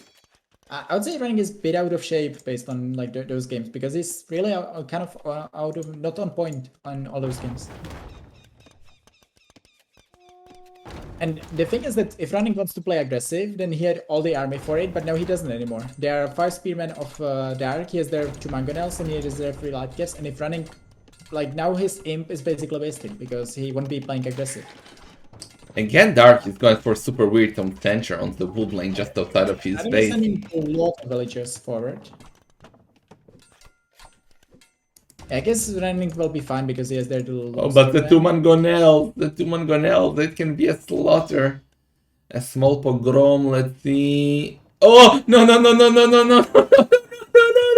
I would say running is a bit out of shape based on like those games because he's really kind of out of not on point on all those games. And the thing is that if running wants to play aggressive, then he had all the army for it, but now he doesn't anymore. There are 5 spearmen of Dark, he has their 2 mangonels, and he has their 3 light gifts, and if running, like now his imp is basically wasted, because he won't be playing aggressive. Again, Dark is going for super weird on Tenture on the wood lane just outside of his base. I'm sending a lot of villagers forward. I guess running will be fine because he has their dual. Oh, but the 2 mangonels, that can be a slaughter. A small pogrom, let's see. Oh no no no no no no no no no no no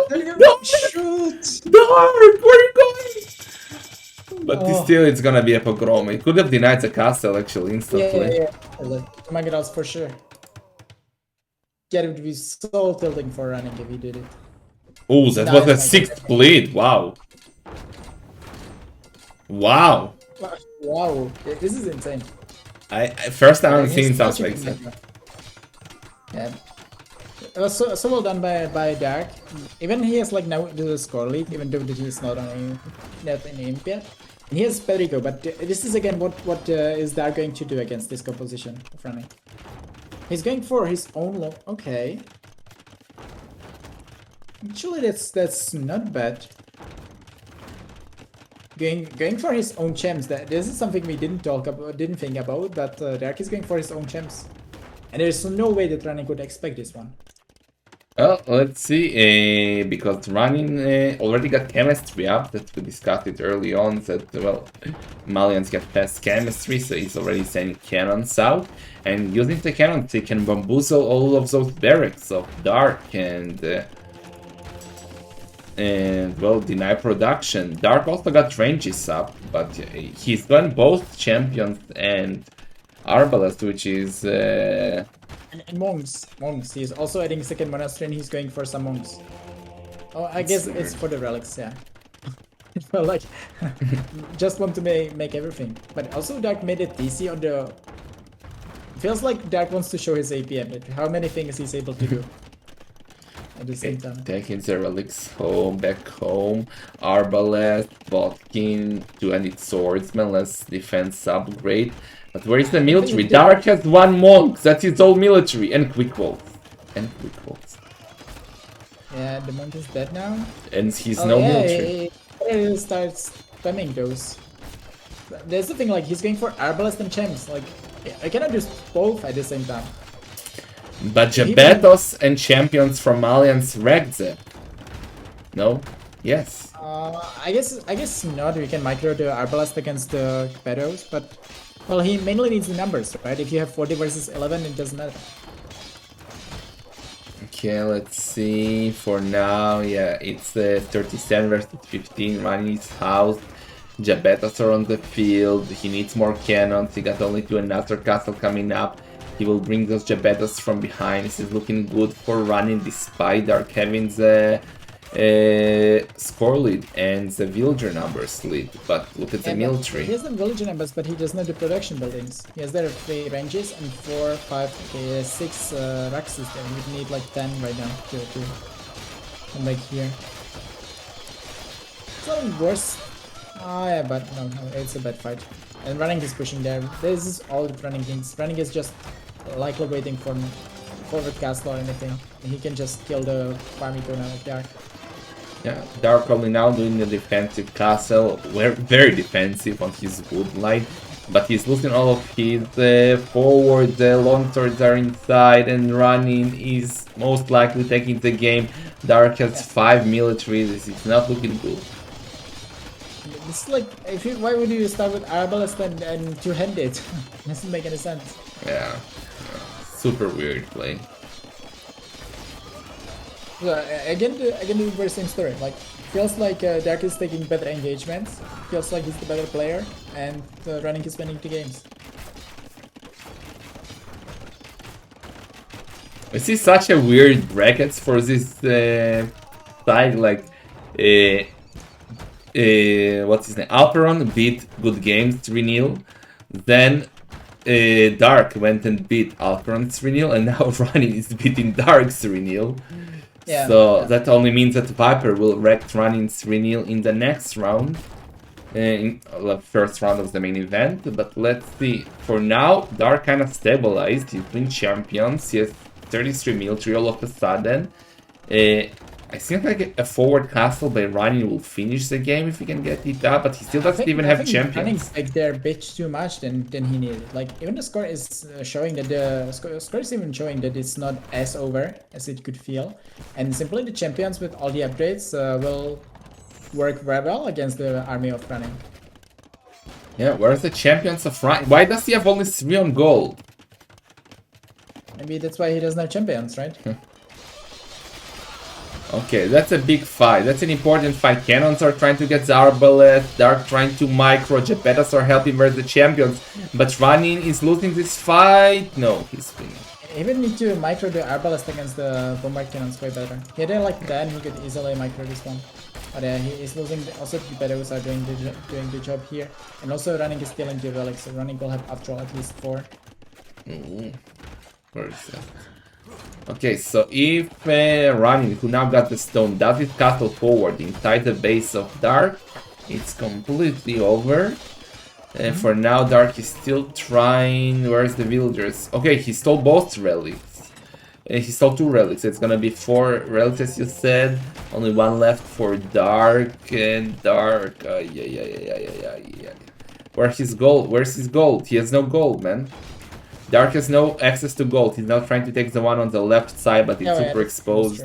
no no! Shoot! Dark, where are you going? But Oh. still, it's gonna be a pogrom. It could have denied the castle actually instantly. Yeah. Like, my god, for sure. Yeah, it would be so tilting for running if he did it. Oh, that was a 6th bleed. Wow. Wow. Wow, this is insane. I first time I've He's seen such something a like good that. maker. Yeah. It was so well done by Dark. Even he has like now the score lead, even though that he's not on not in imp yet. And he has Perico, but this is again what is Dark going to do against this composition of running? He's going for his own low. Okay. Actually, that's not bad. Going for his own gems. This is something we didn't think about, but Dark is going for his own gems, and there's no way that running could expect this one. Well, let's see, because running already got chemistry up, that we discussed it early on, that, well, Malians get past chemistry, so he's already sending cannons out, and using the cannons, he can bamboozle all of those barracks of Dark, and well, deny production. Dark also got ranges up, but he's got both champions and Arbalest, which is... And monks. He's also adding second monastery and he's going for some monks. Oh, I guess weird. it's for the relics, yeah. It felt like just want to make everything. But also Dark made a DC on the... Feels like Dark wants to show his APM, but how many things he's able to do at the same time. Taking the relics home, back home. Arbalest, Vodkin, 2-handed swordsman, less defense upgrade. But where is the military? Dark has one monk, that's his whole military, and quick volts. Yeah, the monk is dead now. And he's no military. He starts spamming those. There's the thing, like, he's going for Arbalest and Chems. Like, I cannot do both at the same time. But Jabetos and champions from Alliance wrecked them. No? Yes. I guess not. We can micro the Arbalest against the Jabetos, but... Well, he mainly needs the numbers, right? If you have 40 versus 11, it doesn't matter. Okay, let's see. For now, yeah, it's 37 versus 15 running his house. Jabetas are on the field. He needs more cannons. He got only to another castle coming up. He will bring those Jabetas from behind. This is looking good for running despite Dark having the score lead and the villager numbers lead. But look at the military. He has the villager numbers, but he doesn't have the production buildings. He has there 3 ranges and 4, 5, okay, 6 Raxes there. You need like 10 right now to come back here. It's not worse. Oh yeah, but no, it's a bad fight. And running is pushing there. This is all the running things. Running is just likely waiting for forward castle or anything. And he can just kill the farm eco now of Dark. Yeah, Dark only now doing the defensive castle. We're very defensive on his wood line. But he's losing all of his forward, long swords are inside, and running is most likely taking the game. Dark has 5 military, this is not looking good. It's like, why would you start with Arbalest and two-handed? Doesn't make any sense. Yeah, super weird play. So, again, the very same story. Like, feels like Dark is taking better engagements. Feels like he's the better player, and running is winning the games. I see such a weird brackets for this side, like what's his name? Alperon beat Good Games 3-0. Then Dark went and beat Alperon 3-0, and now Running is beating Dark 3-0. Yeah, so that only means that Viper will wreck Running 3-0 in the next round. In the first round of the main event. But let's see. For now, Dark kind of stabilized. He's doing champions. He has 33 military all of a sudden. I think like a forward castle by Running will finish the game if he can get it up, but he still doesn't even have champions. Running's like they're a bit too much than he needed. Like even the score is showing that the score is even showing that it's not as over as it could feel, and simply the champions with all the upgrades will work very well against the army of Running. Yeah, where's the champions of Running? Why does he have only 3 on gold? Maybe that's why he doesn't have champions, right? Okay, that's a big fight. That's an important fight. Cannons are trying to get the Arbaleth, Dark trying to micro, Jepetas are helping versus the champions. But Running is losing this fight. No, he's winning. He would need to micro the Arbalest against the Bombard Cannons way better. He didn't like that, he could easily micro this one. But he is losing. Also, Jepetas are doing the job here. And also, Running is stealing the relics, so Running will have after all at least 4. Where is that? Okay, so if Running, who now got the stone, does it castle forward inside the base of Dark, it's completely over. For now, Dark is still trying. Where's the villagers? Okay, he stole both relics. He stole 2 relics. It's gonna be 4 relics, as you said. Only 1 left for Dark. And Dark. Yeah. Where's his gold? Where's his gold? He has no gold, man. Dark has no access to gold. He's now trying to take the one on the left side, but it's super exposed.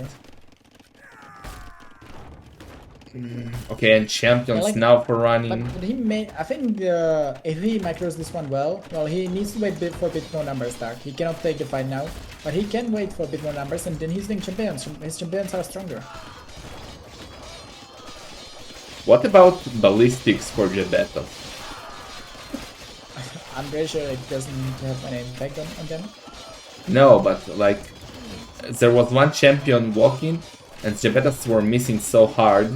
Okay, and champions now for Running. But he may. I think if he micros this one well, he needs to wait for a bit more numbers. Dark. He cannot take the fight now, but he can wait for a bit more numbers, and then he's doing champions. His champions are stronger. What about ballistics for Jepetas? I'm pretty sure it doesn't have any impact on them. No, but like there was one champion walking and Jepetas were missing so hard.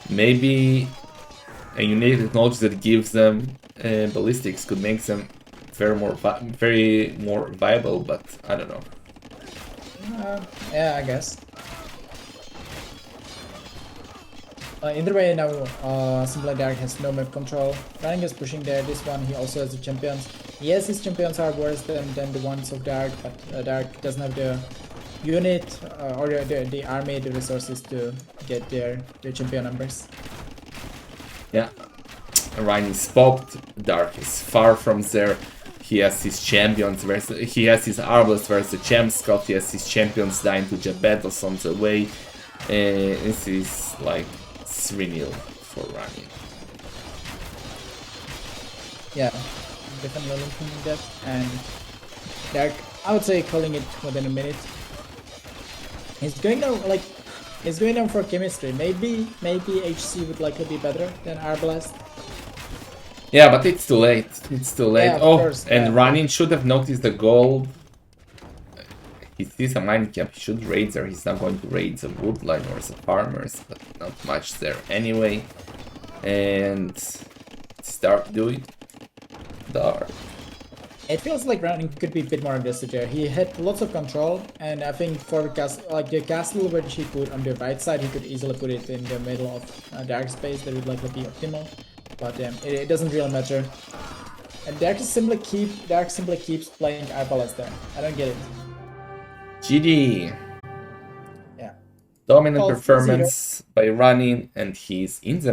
Maybe a unique technology that gives them ballistics could make them very more viable, but I don't know. Yeah, I guess. Either way, now Simply Dark has no map control. Running is pushing there. This one, he also has the champions. Yes, his champions are worse than the ones of Dark, but Dark doesn't have the unit or the army, the resources to get their champion numbers. Yeah, Ryan is popped. Dark is far from there. He has his champions versus he has his Arbalest versus the Champ Scout. He has his champions dying to Jepetas on the way. This is like 3-0 for Running. Yeah, definitely looking at that. And Dark, I would say calling it within a minute. He's going down for chemistry. Maybe HC would likely be better than Arbalest. Yeah, but it's too late. It's too late. Yeah, of course, and Running should have noticed the gold. He sees a mine camp, he should raid there. He's not going to raid the woodline or the farmers, but not much there anyway. And start doing Dark. It feels like Running could be a bit more aggressive there. He had lots of control, and I think for the castle which he put on the right side, he could easily put it in the middle of Dark space. That would likely be optimal, but it doesn't really matter. And Dark simply keeps playing Arbalest there. I don't get it. GD. Yeah. Dominant performance by Running, and he's in the